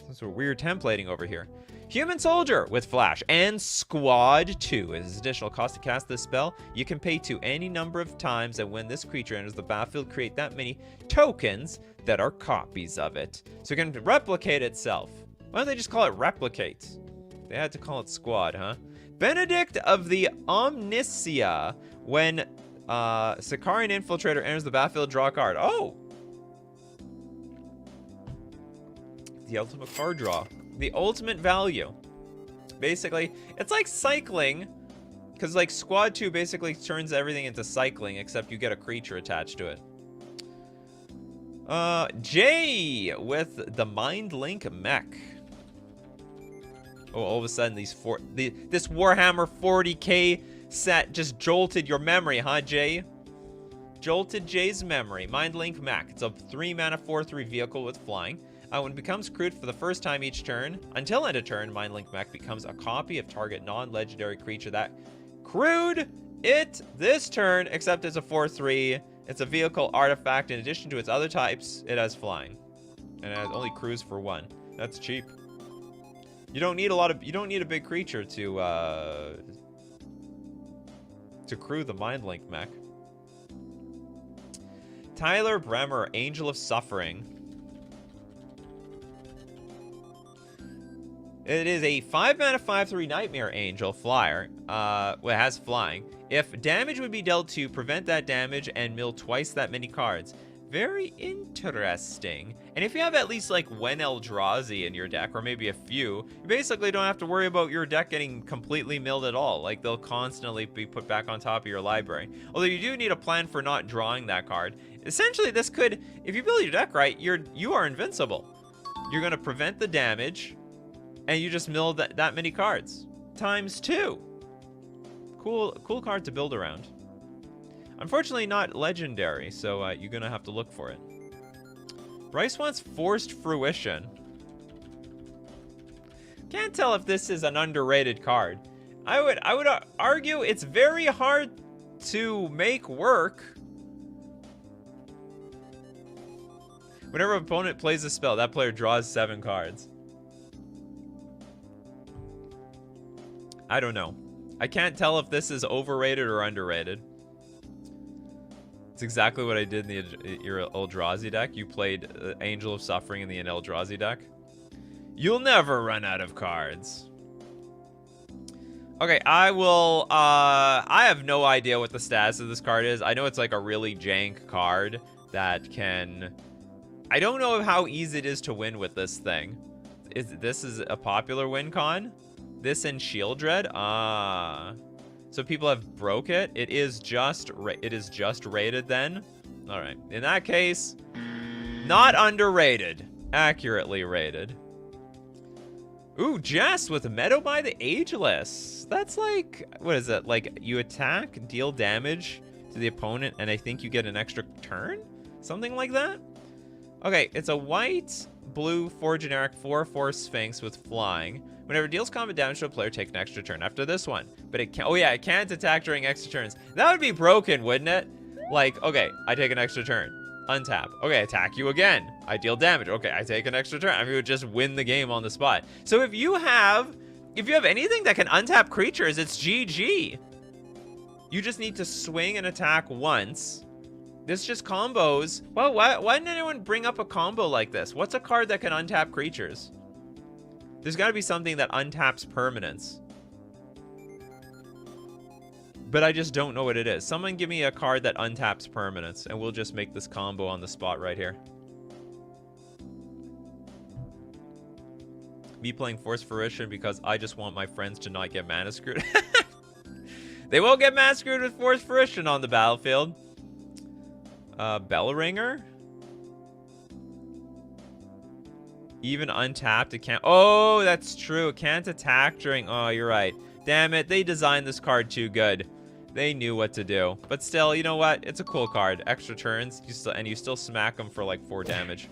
Some sort of weird templating over here. Human Soldier with Flash and Squad 2. As additional cost to cast this spell, you can pay 2 any number of times, and when this creature enters the battlefield, create that many tokens that are copies of it. So it can replicate itself. Why don't they just call it Replicate? They had to call it Squad, huh? Benedict of the Omnisia. When Sicarian Infiltrator enters the battlefield, draw a card. Oh! The ultimate card draw. The ultimate value. Basically, it's like cycling, Because, like, Squad 2 basically turns everything into cycling, except you get a creature attached to it. Jay with the Mind Link mech. Oh, all of a sudden, this Warhammer 40k set just jolted your memory, huh, Jay? Jolted Jay's memory. Mind Link mech. It's a 3-mana 4/3 vehicle with flying. When it becomes crewed for the first time each turn, until end of turn, Mind Link mech becomes a copy of target non-legendary creature that crewed it this turn, except it's a 4/3. It's a vehicle artifact. In addition to its other types, it has flying, and it has only crews for 1. That's cheap. You don't need a big creature to crew the Mind Link mech. Tyler Bremer, Angel of Suffering. It is a 5-mana 5/3 Nightmare Angel flyer. Well, it has flying. If damage would be dealt to, prevent that damage and mill twice that many cards. Very interesting. And if you have at least like one Eldrazi in your deck, or maybe a few, you basically don't have to worry about your deck getting completely milled at all. Like, they'll constantly be put back on top of your library. Although you do need a plan for not drawing that card. Essentially, this could, if you build your deck right, you are invincible. You're going to prevent the damage, and you just mill that many cards. ×2. Cool card to build around. Unfortunately, not legendary, so you're going to have to look for it. Bryce wants Forced Fruition. Can't tell if this is an underrated card. I would argue it's very hard to make work. Whenever an opponent plays a spell, that player draws 7 cards. I don't know. I can't tell if this is overrated or underrated. It's exactly what I did in your Eldrazi deck. You played Angel of Suffering in the Eldrazi deck. You'll never run out of cards. Okay, I will... I have no idea what the status of this card is. I know it's like a really jank card that can... I don't know how easy it is to win with this thing. This is a popular win con? This and Shield Dread? So people have broke it. It is just rated then. All right. In that case, not underrated. Accurately rated. Ooh, Jess with Meadow by the Ageless. That's like, what is it? Like, you attack, deal damage to the opponent, and I think you get an extra turn? Something like that? Okay, it's a white, blue, 4 generic, 4/4 Sphinx with flying. Whenever it deals combat damage to a player, take an extra turn after this one. But it can't, oh yeah, it can't attack during extra turns. That would be broken, wouldn't it? Like, okay, I take an extra turn. Untap. Okay, attack you again. I deal damage. Okay, I take an extra turn. I mean, we would just win the game on the spot. So if you have anything that can untap creatures, it's GG. You just need to swing and attack once. This just combos. Well, why didn't anyone bring up a combo like this? What's a card that can untap creatures? There's got to be something that untaps permanents. But I just don't know what it is. Someone give me a card that untaps permanents, and we'll just make this combo on the spot right here. Me playing Forced Fruition because I just want my friends to not get mana screwed. They won't get mana screwed with Forced Fruition on the battlefield. Bellringer? Even untapped, it can't... Oh, that's true. It can't attack during... Oh, you're right. Damn it. They designed this card too good. They knew what to do. But still, you know what? It's a cool card. Extra turns, you still smack them for like 4 damage.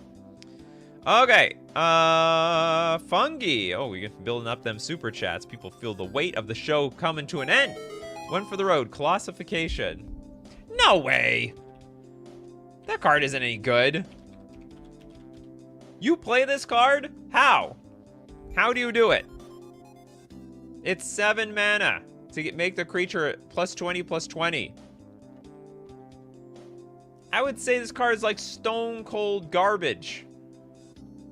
Okay. Fungi. Oh, we're building up them super chats. People feel the weight of the show coming to an end. One for the road. Colossification. No way. That card isn't any good. You play this card? How? How do you do it? It's 7 mana to make the creature +20/+20. I would say this card is like stone cold garbage.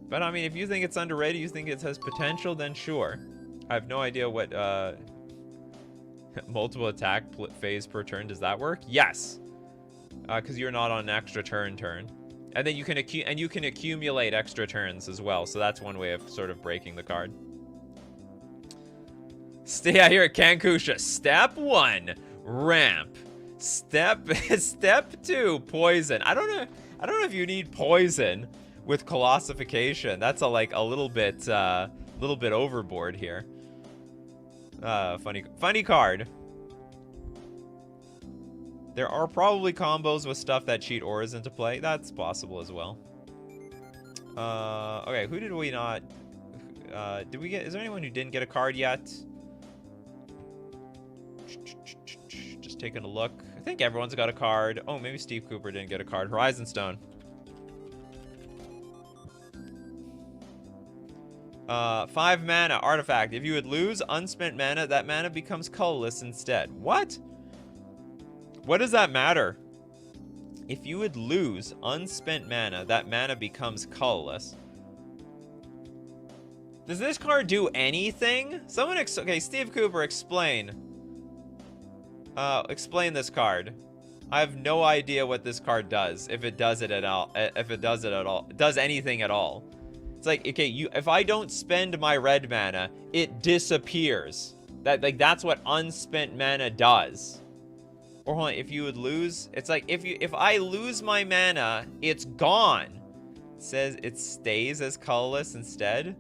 But I mean, if you think it's underrated, you think it has potential, then sure. I have no idea what multiple attack phase per turn. Does that work? Yes. Because you're not on an extra turn. And then you can accumulate extra turns as well. So that's one way of sort of breaking the card. Stay out here at Kankusha. Step 1, ramp. Step 2, poison. I don't know if you need poison with colossification. That's a little bit overboard here. Funny card. There are probably combos with stuff that cheat auras into play. That's possible as well. Okay, who did we not... did we get... Is there anyone who didn't get a card yet? Just taking a look. I think everyone's got a card. Oh, maybe Steve Cooper didn't get a card. Horizon Stone. 5 mana, artifact. If you would lose unspent mana, that mana becomes colorless instead. What? What does that matter? If you would lose unspent mana, that mana becomes colorless. Does this card do anything? Someone okay, Steve Cooper, explain. Explain this card. I have no idea what this card does. If it does it at all. If it does it at all. Does anything at all. It's like, okay, if I don't spend my red mana, it disappears. That's what unspent mana does. Or hold on, if you would lose, it's like if I lose my mana, it's gone. It says it stays as colorless instead.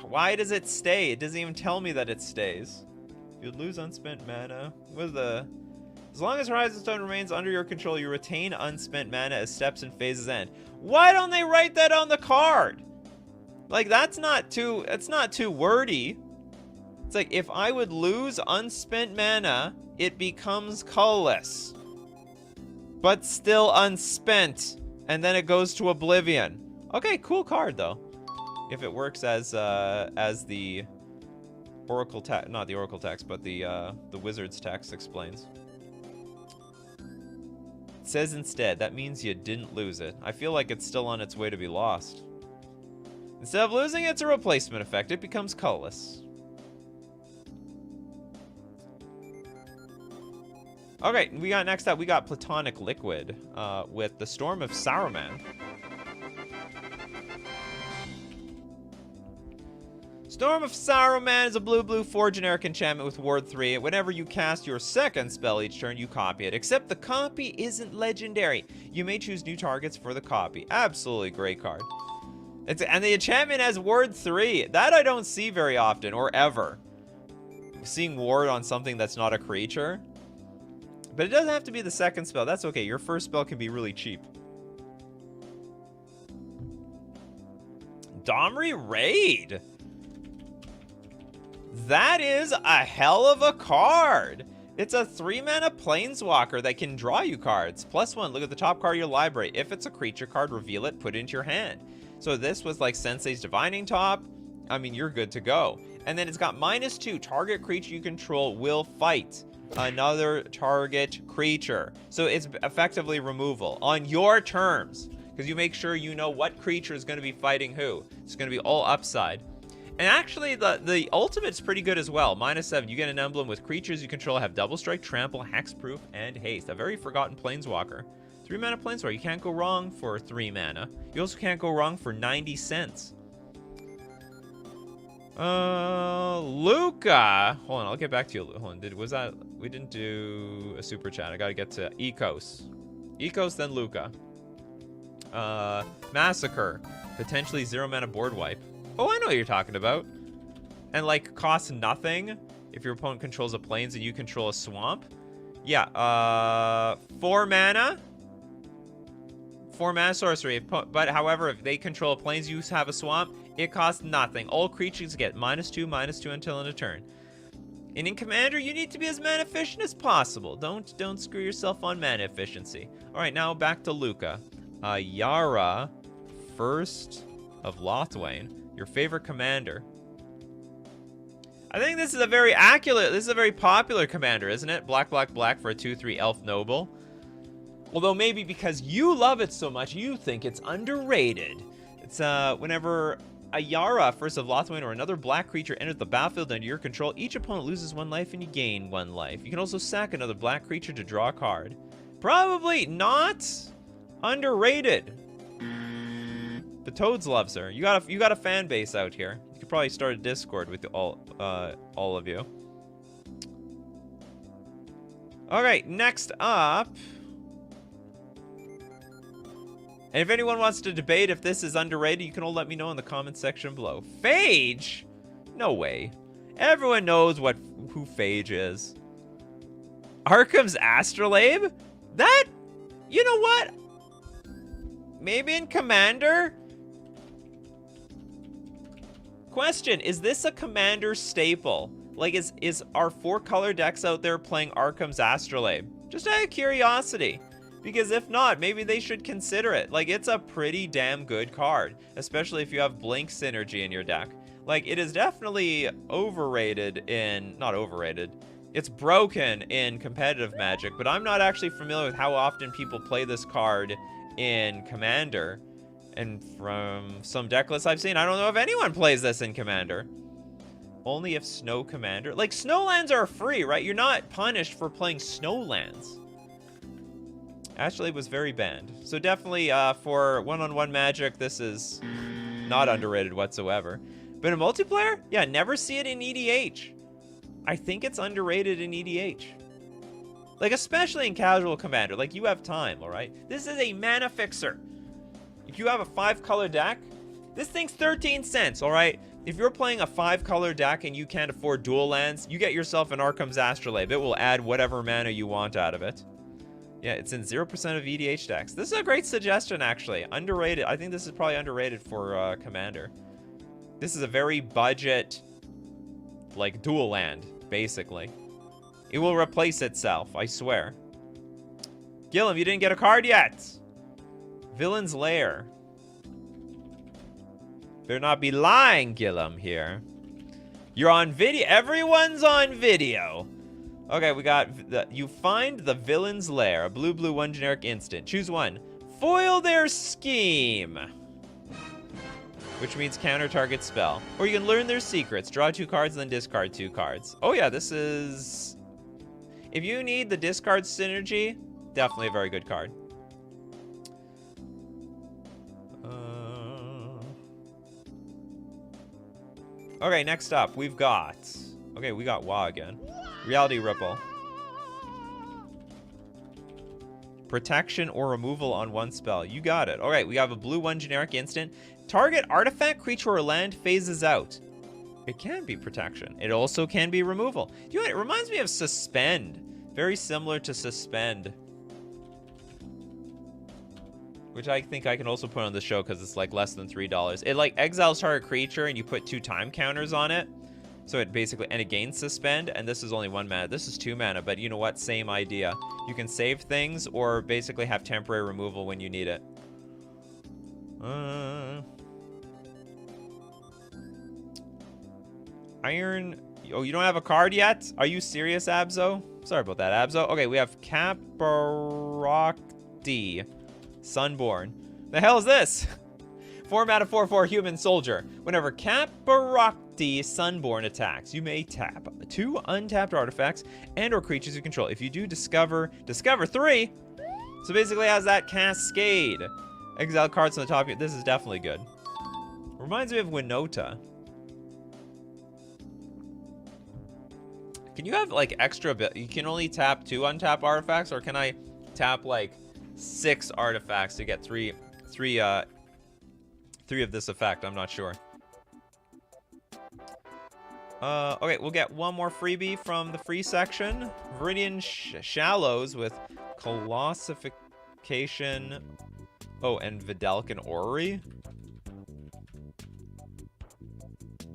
Why does it stay? It doesn't even tell me that it stays. You'd lose unspent mana with a... As long as Horizon Stone remains under your control, you retain unspent mana as steps and phases end. Why don't they write that on the card? Like, it's not too wordy. It's like, if I would lose unspent mana, it becomes colorless. But still unspent. And then it goes to oblivion. Okay, cool card, though. If it works as the Oracle text, not the Oracle text, but the Wizard's text explains. It says instead, that means you didn't lose it. I feel like it's still on its way to be lost. Instead of losing its a replacement effect, it becomes colorless. Okay, next up, we got Platonic Liquid with the Storm of Saruman. Storm of Saruman is a blue-blue 4 generic enchantment with Ward 3. Whenever you cast your second spell each turn, you copy it. Except the copy isn't legendary. You may choose new targets for the copy. Absolutely great card. And the enchantment has Ward 3. That I don't see very often, or ever. Seeing Ward on something that's not a creature. But it doesn't have to be the second spell. That's okay. Your first spell can be really cheap. Domri Raid. That is a hell of a card. It's a 3-mana planeswalker that can draw you cards. +1, look at the top card of your library. If it's a creature card, reveal it, put it into your hand. So this was like Sensei's Divining Top. I mean, you're good to go. And then it's got -2. Target creature you control will fight another target creature. So it's effectively removal on your terms. Because you make sure you know what creature is going to be fighting who. It's going to be all upside. And actually, the ultimate's pretty good as well. -7, you get an emblem with creatures you control have double strike, trample, hexproof, and haste. A very forgotten planeswalker. 3-mana planeswalker. You can't go wrong for 3 mana. You also can't go wrong for 90 cents. Luca. Hold on, I'll get back to you. Hold on, we didn't do a super chat. I gotta get to Ecos. Ecos, then Luca. Massacre. Potentially 0-mana board wipe. Oh, I know what you're talking about. And, like, costs nothing if your opponent controls a plains and you control a swamp. Yeah, 4 mana. 4 mana sorcery. But, however, if they control a plains, you have a swamp, it costs nothing. All creatures get -2/-2 until end of turn. And in Commander, you need to be as mana efficient as possible. Don't screw yourself on mana efficiency. All right, now back to Luca. Yara, First of Lothwain. Your favorite commander. I think this is a very popular commander, isn't it? Black for a 2/3 elf noble. Although maybe because you love it so much, you think it's underrated. It's whenever a Yara, First of Lothwain, or another black creature enters the battlefield under your control, each opponent loses 1 life and you gain 1 life. You can also sack another black creature to draw a card. Probably not underrated. The Toads loves her. You got a fan base out here. You could probably start a Discord with all all of you. Okay, next up. And if anyone wants to debate if this is underrated, you can all let me know in the comments section below. Phage? No way. Everyone knows who Phage is. Arkham's Astrolabe? That, you know what? Maybe in Commander? Question, is this a Commander staple? Like, is our 4-color decks out there playing Arkham's Astrolabe? Just out of curiosity. Because if not, maybe they should consider it. Like, it's a pretty damn good card. Especially if you have Blink Synergy in your deck. Like, it is definitely overrated in... Not overrated. It's broken in competitive Magic. But I'm not actually familiar with how often people play this card in Commander. And from some deck lists I've seen, I don't know if anyone plays this in Commander. Only if Snow Commander... Like, Snowlands are free, right? You're not punished for playing Snowlands. Astrolabe was very banned. So definitely for one-on-one Magic, this is not underrated whatsoever. But in multiplayer, yeah, never see it in EDH. I think it's underrated in EDH. Like, especially in casual Commander. Like, you have time, all right? This is a mana fixer. If you have a 5-color deck, this thing's 13 cents, all right? If you're playing a 5-color deck and you can't afford dual lands, you get yourself an Arkham's Astrolabe. It will add whatever mana you want out of it. Yeah, it's in 0% of EDH decks. This is a great suggestion, actually. Underrated. I think this is probably underrated for Commander. This is a very budget, like, dual land, basically. It will replace itself, I swear. Gillum, you didn't get a card yet. Villain's Lair. Better not be lying, Gillum, here. You're on video. Everyone's on video. Okay, we got... you find the Villain's Lair. A blue, 1 generic instant. Choose one. Foil their scheme. Which means counter target spell. Or you can learn their secrets. Draw 2 cards and then discard 2 cards. Oh yeah, this is... If you need the discard synergy, definitely a very good card. Okay, next up, we've got... Okay, we got WoW again. Reality Ripple. Protection or removal on 1 spell. You got it. Alright, we have a blue 1 generic instant. Target artifact, creature, or land phases out. It can be protection. It also can be removal. You know what? It reminds me of Suspend. Very similar to Suspend. Which I think I can also put on the show because it's like less than $3. It like exiles target creature and you put 2 time counters on it. So it basically, and it gains Suspend, and this is only 1 mana. This is 2 mana, but you know what? Same idea. You can save things or basically have temporary removal when you need it. Iron... Oh, you don't have a card yet? Are you serious, Abzo? Sorry about that, Abzo. Okay, we have Caparocti. Sunborn. The hell is this? 4 mana 4/4 human soldier. Whenever Caparocti Sunborn attacks, you may tap 2 untapped artifacts and or creatures you control. If you do discover 3. So basically it has that cascade. Exile cards on the top. This is definitely good. Reminds me of Winota. Can you have like extra you can only tap 2 untapped artifacts, or can I tap like 6 artifacts to get three of this effect? I'm not sure. Okay, we'll get one more freebie from the free section. Viridian Shallows with Colossification. Oh, and Vidalcan Orrery.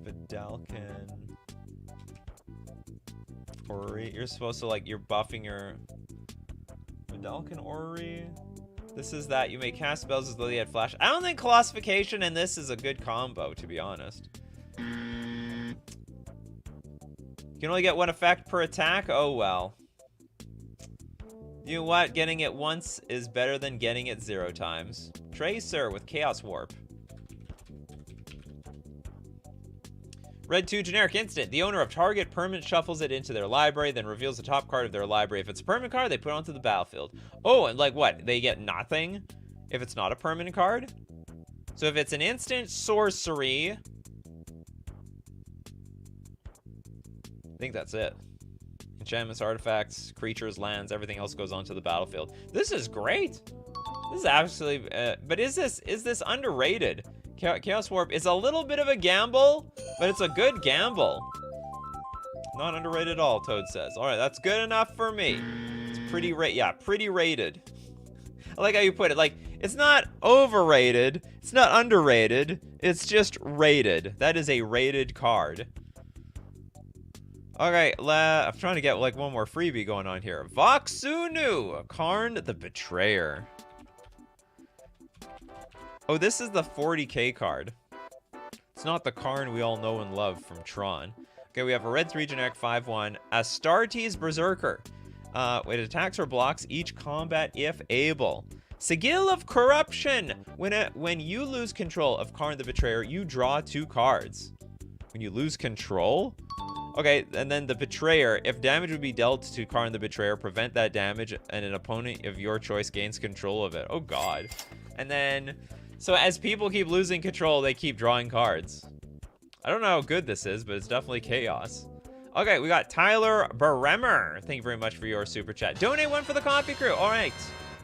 Vidalcan Orrery. You're supposed to like, you're buffing your Vidalcan Orrery. This is that you may cast spells as though they had flash. I don't think Colossification and this is a good combo, to be honest. You can only get 1 effect per attack? Oh, well. You know what? Getting it once is better than getting it 0 times. Tracer with Chaos Warp. Red 2 generic instant. The owner of target permanent shuffles it into their library, then reveals the top card of their library. If it's a permanent card, they put it onto the battlefield. Oh, and like what? They get nothing if it's not a permanent card? So if it's an instant sorcery, think that's it. Enchantments, artifacts, creatures, lands, everything else goes onto the battlefield. This is great. This is absolutely, but is this underrated? Chaos Warp is a little bit of a gamble, but it's a good gamble. Not underrated at all, Toad says. All right, that's good enough for me. It's pretty pretty rated. I like how you put it. Like, it's not overrated. It's not underrated. It's just rated. That is a rated card. Okay, I'm trying to get like one more freebie going on here. Voxunu, Karn the Betrayer. Oh, this is the 40k card. It's not the Karn we all know and love from Tron. Okay, we have a red 3 generic 5/1, Astartes Berserker. It attacks or blocks each combat if able. Sigil of Corruption. When you lose control of Karn the Betrayer, you draw 2 cards. When you lose control? Okay, and then the Betrayer. If damage would be dealt to Karn the Betrayer, prevent that damage, and an opponent of your choice gains control of it. Oh god. And then, so as people keep losing control, they keep drawing cards. I don't know how good this is, but it's definitely chaos. Okay, we got Tyler Bremer. Thank you very much for your super chat. Donate 1 for the coffee crew. All right.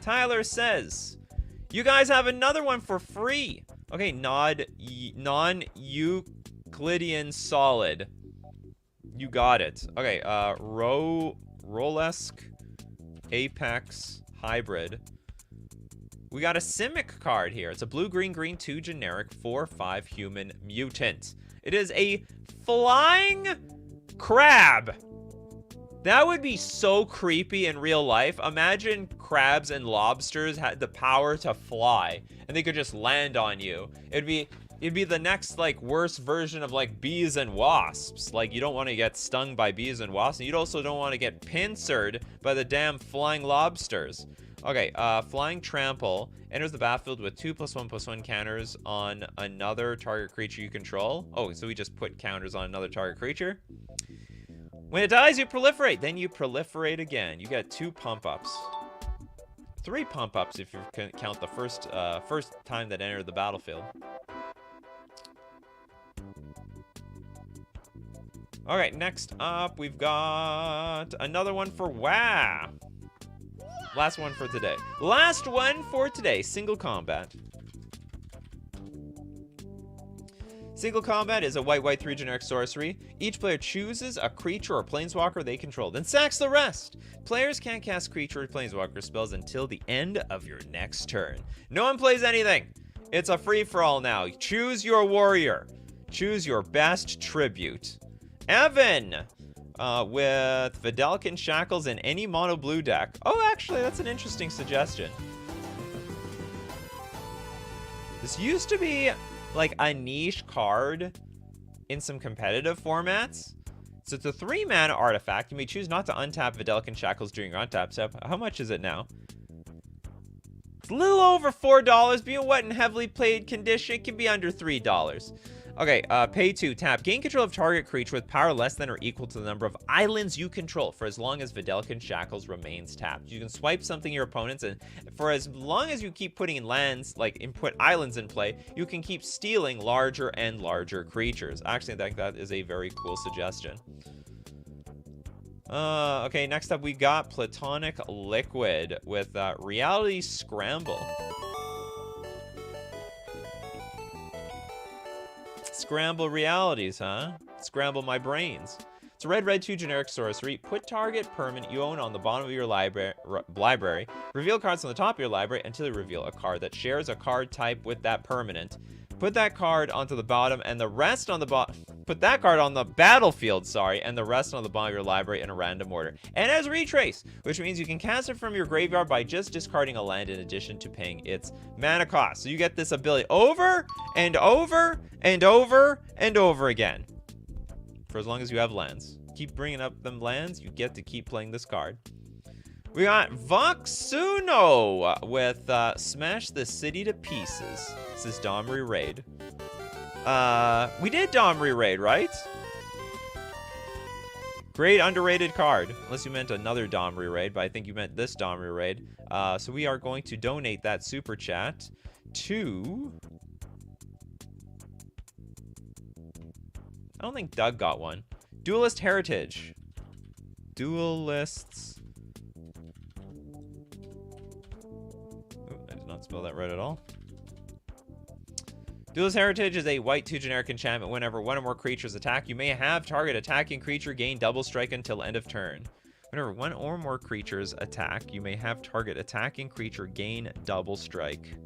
Tyler says, you guys have another one for free. Okay, non-Euclidean solid. You got it. Okay, Rolesk Apex Hybrid. We got a Simic card here. It's a blue-green-green 2 generic 4/5 human mutant. It is a flying crab. That would be so creepy in real life. Imagine crabs and lobsters had the power to fly, and they could just land on you. It'd be the next, like, worst version of, like, bees and wasps. Like, you don't want to get stung by bees and wasps, and you also don't want to get pincered by the damn flying lobsters. Okay, Flying Trample enters the battlefield with 2+1/+1 counters on another target creature you control. Oh, so we just put counters on another target creature. When it dies, you proliferate. Then you proliferate again. You get 2 pump-ups. 3 pump-ups if you can count the first time that entered the battlefield. All right, next up, we've got another one for WoW. Last one for today. Last one for today. Single combat. Single combat is a white 3 generic sorcery. Each player chooses a creature or planeswalker they control, then sacks the rest. Players can't cast creature or planeswalker spells until the end of your next turn. No one plays anything. It's a free-for-all now. Choose your warrior. Choose your best tribute. Evan! With Vidalcan Shackles in any mono blue deck. Oh, actually, that's an interesting suggestion. This used to be like a niche card in some competitive formats. So it's a 3-mana artifact. You may choose not to untap Vidalcan Shackles during your untap step. How much is it now? It's a little over $4. Being wet and heavily played condition, it can be under $3. Okay, pay 2, tap. Gain control of target creature with power less than or equal to the number of islands you control for as long as Vidalcan Shackles remains tapped. You can swipe something your opponents, and for as long as you keep putting in lands, like input islands in play, you can keep stealing larger and larger creatures. Actually, I think that is a very cool suggestion. Okay, next up we got Platonic Liquid with Reality Scramble. Scramble realities, huh? Scramble my brains. It's a red 2 generic sorcery. Put target permanent you own on the bottom of your library. Reveal cards on the top of your library until you reveal a card that shares a card type with that permanent. Put that card onto the bottom and the rest on the bottom. Put that card on the battlefield, sorry, and the rest on the bottom of your library in a random order. And as retrace, which means you can cast it from your graveyard by just discarding a land in addition to paying its mana cost. So you get this ability over and over and over and over again. For as long as you have lands. Keep bringing up them lands, you get to keep playing this card. We got Voxuno with Smash the City to Pieces. This is Domri Raid. We did Domri Raid, right? Great underrated card. Unless you meant another Domri Raid, but I think you meant this Domri Raid. So we are going to donate that super chat to... I don't think Doug got one. Duelist Heritage. Duelists. Ooh, I did not spell that right at all. Duelist Heritage is a white 2 generic enchantment. Whenever one or more creatures attack, you may have target attacking creature gain double strike until end of turn. Whenever one or more creatures attack, you may have target attacking creature gain double strike.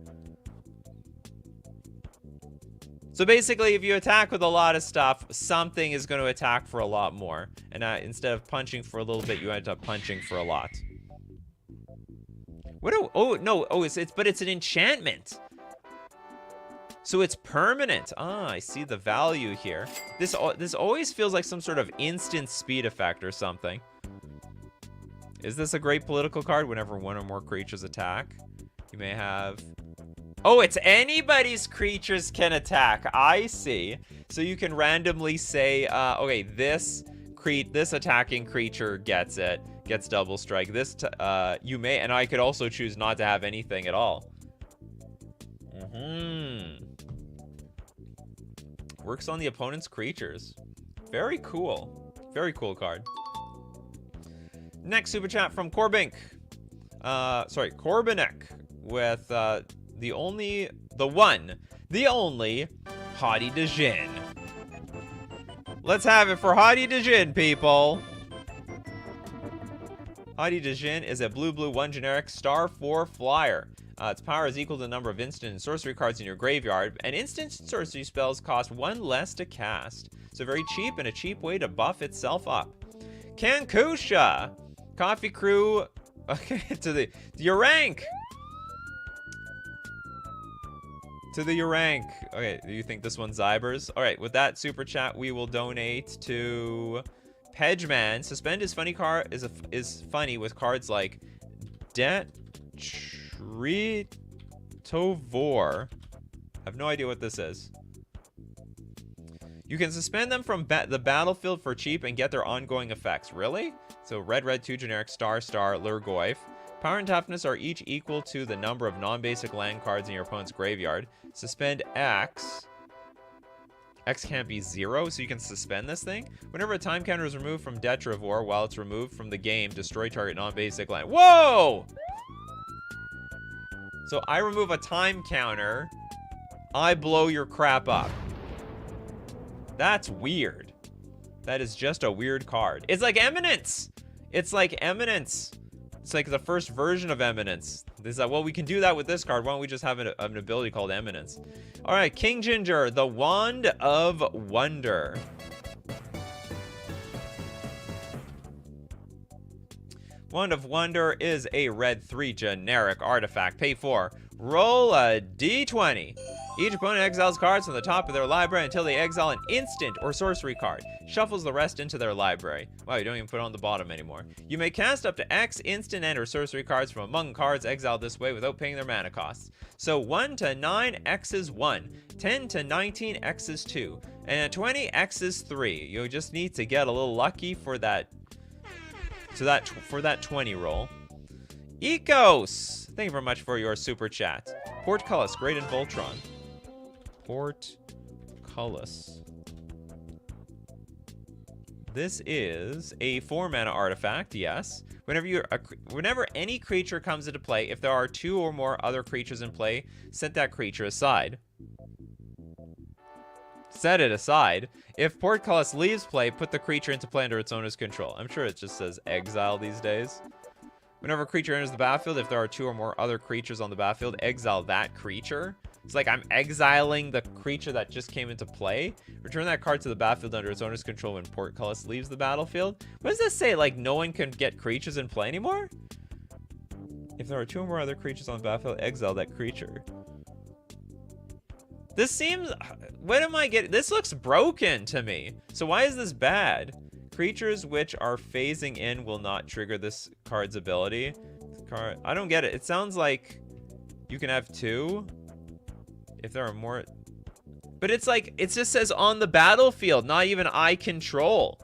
So basically, if you attack with a lot of stuff, something is going to attack for a lot more. And instead of punching for a little bit, you end up punching for a lot. Oh, no. Oh, but it's an enchantment. So it's permanent. Ah, I see the value here. This always feels like some sort of instant speed effect or something. Is this a great political card? Whenever one or more creatures attack, you may have... Oh, it's anybody's creatures can attack. I see. So you can randomly say, okay, this attacking creature gets double strike. You may, and I could also choose not to have anything at all. Works on the opponent's creatures. Very cool. Very cool card. Next super chat from Corbinek with the only Hadi Dejin. Let's have it for Hadi Dejin, people. Hadi Dejin is a blue 1 generic star 4 flyer. Its power is equal to the number of instant and sorcery cards in your graveyard, and instant sorcery spells cost 1 less to cast. So very cheap and a cheap way to buff itself up. Kankusha! Coffee Crew, okay, to your rank! To your rank. Okay, do you think this one's Zybers? Alright, with that super chat, we will donate to Pedgeman. Suspend is funny is funny with cards like Detritovor. I have no idea what this is. You can suspend them from the battlefield for cheap and get their ongoing effects. Really? So red 2 generic star Lurgoyf. Power and toughness are each equal to the number of non-basic land cards in your opponent's graveyard. Suspend X. X can't be 0, so you can suspend this thing. Whenever a time counter is removed from Detrivore while it's removed from the game, destroy target non-basic land. Whoa! So I remove a time counter, I blow your crap up. That's weird. That is just a weird card. It's like Eminence! It's like Eminence. It's like the first version of Eminence. It's like, well, we can do that with this card. Why don't we just have an ability called Eminence? All right, King Ginger, the Wand of Wonder. Wand of Wonder is a red 3 generic artifact. Pay 4. Roll a d20. Each opponent exiles cards from the top of their library until they exile an instant or sorcery card. Shuffles the rest into their library. Wow, you don't even put it on the bottom anymore. You may cast up to X instant and or sorcery cards from among cards exiled this way without paying their mana costs. So 1 to 9, X is 1. 10 to 19, X is 2. And at 20, X is 3. You just need to get a little lucky for that. For that 20 roll. Ecos! Thank you very much for your super chat. Portcullis, great in Voltron. Portcullis. This is a 4 mana artifact, yes. Whenever any creature comes into play, if there are 2 or more other creatures in play, set that creature aside. Set it aside. If Portcullis leaves play, put the creature into play under its owner's control. I'm sure it just says exile these days. Whenever a creature enters the battlefield, if there are 2 or more other creatures on the battlefield, exile that creature. It's like I'm exiling the creature that just came into play. Return that card to the battlefield under its owner's control when Portcullis leaves the battlefield. What does this say? Like no one can get creatures in play anymore? If there are 2 or more other creatures on the battlefield, exile that creature. This seems... What am I getting? This looks broken to me. So why is this bad? Creatures which are phasing in will not trigger this card's ability. I don't get it. It sounds like you can have 2 if there are more. But it's like, it just says on the battlefield, not even I control.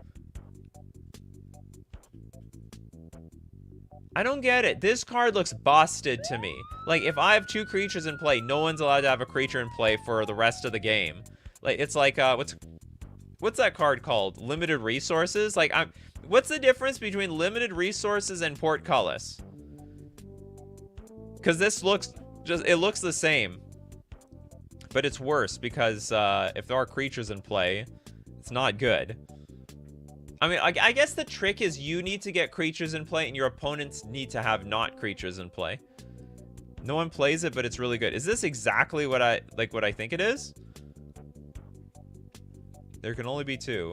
I don't get it. This card looks busted to me. Like, if I have 2 creatures in play, no one's allowed to have a creature in play for the rest of the game. Like, it's like, what's that card called? Limited resources? Like, what's the difference between limited resources and portcullis? Because this looks it looks the same, but it's worse because if there are creatures in play, it's not good. I mean, I guess the trick is you need to get creatures in play and your opponents need to have not creatures in play. No one plays it, but it's really good. Is this exactly what I think it is? There can only be 2.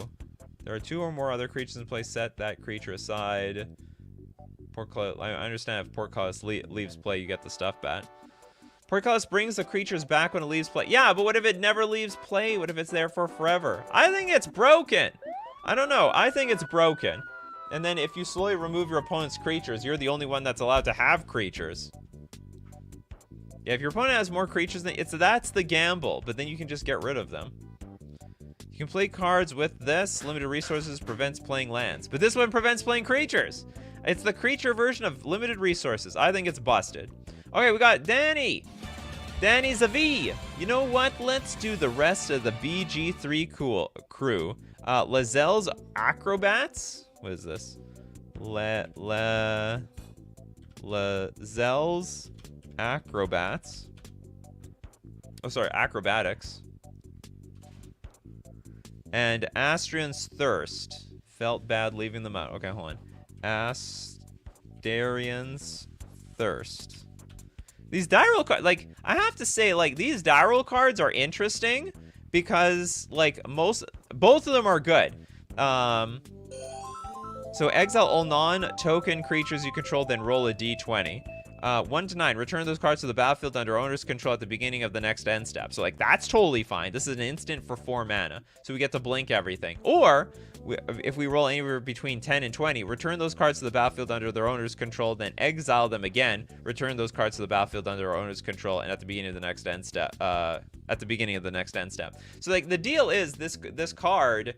There are 2 or more other creatures in play. Set that creature aside. Portcullis. I understand if portcullis leaves play, you get the stuff back. Portcullis brings the creatures back when it leaves play. Yeah, but what if it never leaves play? What if it's there for forever? I think it's broken. I don't know. I think it's broken. And then if you slowly remove your opponent's creatures, you're the only one that's allowed to have creatures. Yeah, if your opponent has more creatures than that's the gamble, but then you can just get rid of them. You can play cards with this. Limited resources prevents playing lands. But this one prevents playing creatures. It's the creature version of limited resources. I think it's busted. Okay, we got Danny. Danny's a V. You know what? Let's do the rest of the BG3 crew. Lazelle's Acrobats. What is this? Lazelle's Acrobats. Oh, sorry, Acrobatics. And Astrian's Thirst. Felt bad leaving them out. Okay, hold on. Astarian's Thirst. These die roll cards, like, I have to say, like, these die roll cards are interesting because, like, both of them are good. So exile all non-token creatures you control, then roll a d20. 1 to 9, return those cards to the battlefield under owner's control at the beginning of the next end step. So, like, that's totally fine. This is an instant for 4 mana, so we get to blink everything. Or, if we roll anywhere between 10 and 20, return those cards to the battlefield under their owner's control, then exile them again, return those cards to the battlefield under our owner's control, and at the beginning of the next end step, So, like, the deal is, this card,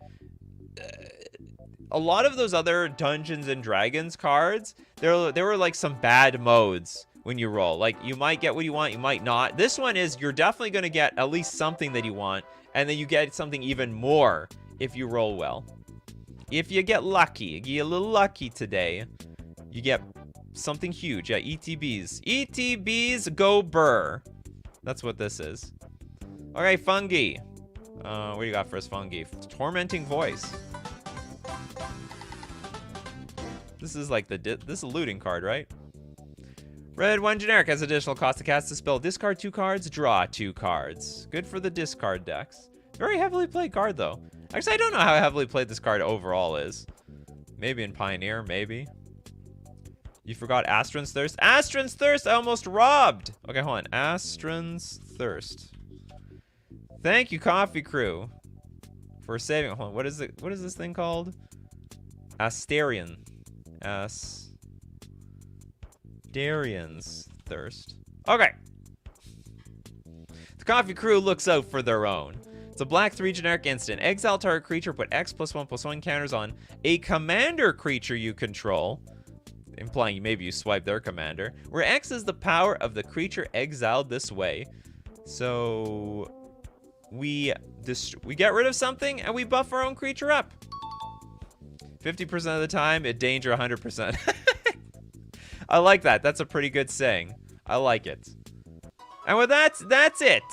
a lot of those other Dungeons and Dragons cards, there were like some bad modes when you roll. Like, you might get what you want, you might not. This one is, you're definitely going to get at least something that you want, and then you get something even more if you roll well. If you get lucky, you get a little lucky today, you get something huge. Yeah, ETBs. ETBs go burr. That's what this is. Okay, Fungi. What do you got for us, Fungi? Tormenting Voice. This is like this is a looting card, right? Red 1 generic has additional cost to cast a spell. Discard 2 cards, draw 2 cards. Good for the discard decks. Very heavily played card, though. Actually, I don't know how heavily played this card overall is. Maybe in Pioneer, maybe. You forgot Astron's Thirst. Astron's Thirst, I almost robbed. Okay, hold on. Astron's Thirst. Thank you, Coffee Crew, for saving. Hold on. What is this thing called? Astarian. Astarian's Thirst. Okay. The Coffee Crew looks out for their own. It's a black 3 generic instant. Exile target creature, put X+1/+1 counters on a commander creature you control, implying maybe you swipe their commander, where X is the power of the creature exiled this way. So we get rid of something and we buff our own creature up. 50% of the time, it danger 100%. I like that. That's a pretty good saying. I like it. And with that, that's it.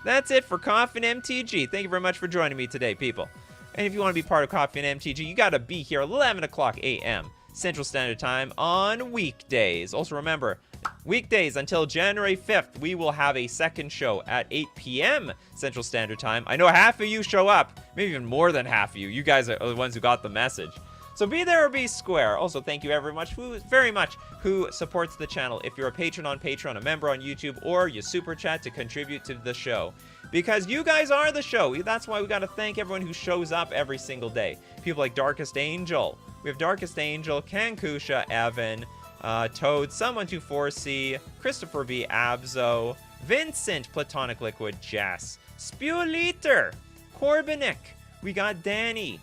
That's it for Coffee and MTG. Thank you very much for joining me today, people. And if you want to be part of Coffee and MTG, you got to be here 11 o'clock a.m. Central Standard Time on weekdays. Also remember, weekdays until January 5th, we will have a second show at 8 p.m. Central Standard Time. I know half of you show up, maybe even more than half of you. You guys are the ones who got the message. So be there or be square. Also, thank you very much who supports the channel. If you're a patron on Patreon, a member on YouTube, or you super chat to contribute to the show. Because you guys are the show. That's why we got to thank everyone who shows up every single day. People like Darkest Angel. We have Darkest Angel, Kankusha, Evan, Toad, Someone24C, Christopher B. Abzo, Vincent, Platonic Liquid, Jess, Spewliter, Corbinik. We got Danny.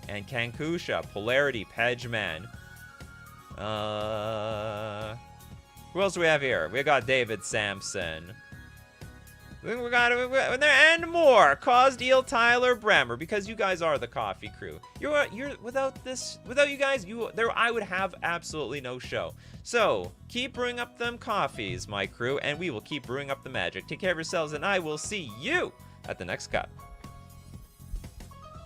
And Kankusha, Polarity, Pedgeman. Who else do we have here? We got David Sampson. We got and more. Caused Eel, Tyler, Bremer, because you guys are the coffee crew. You're without you guys, I would have absolutely no show. So keep brewing up them coffees, my crew, and we will keep brewing up the magic. Take care of yourselves, and I will see you at the next cup.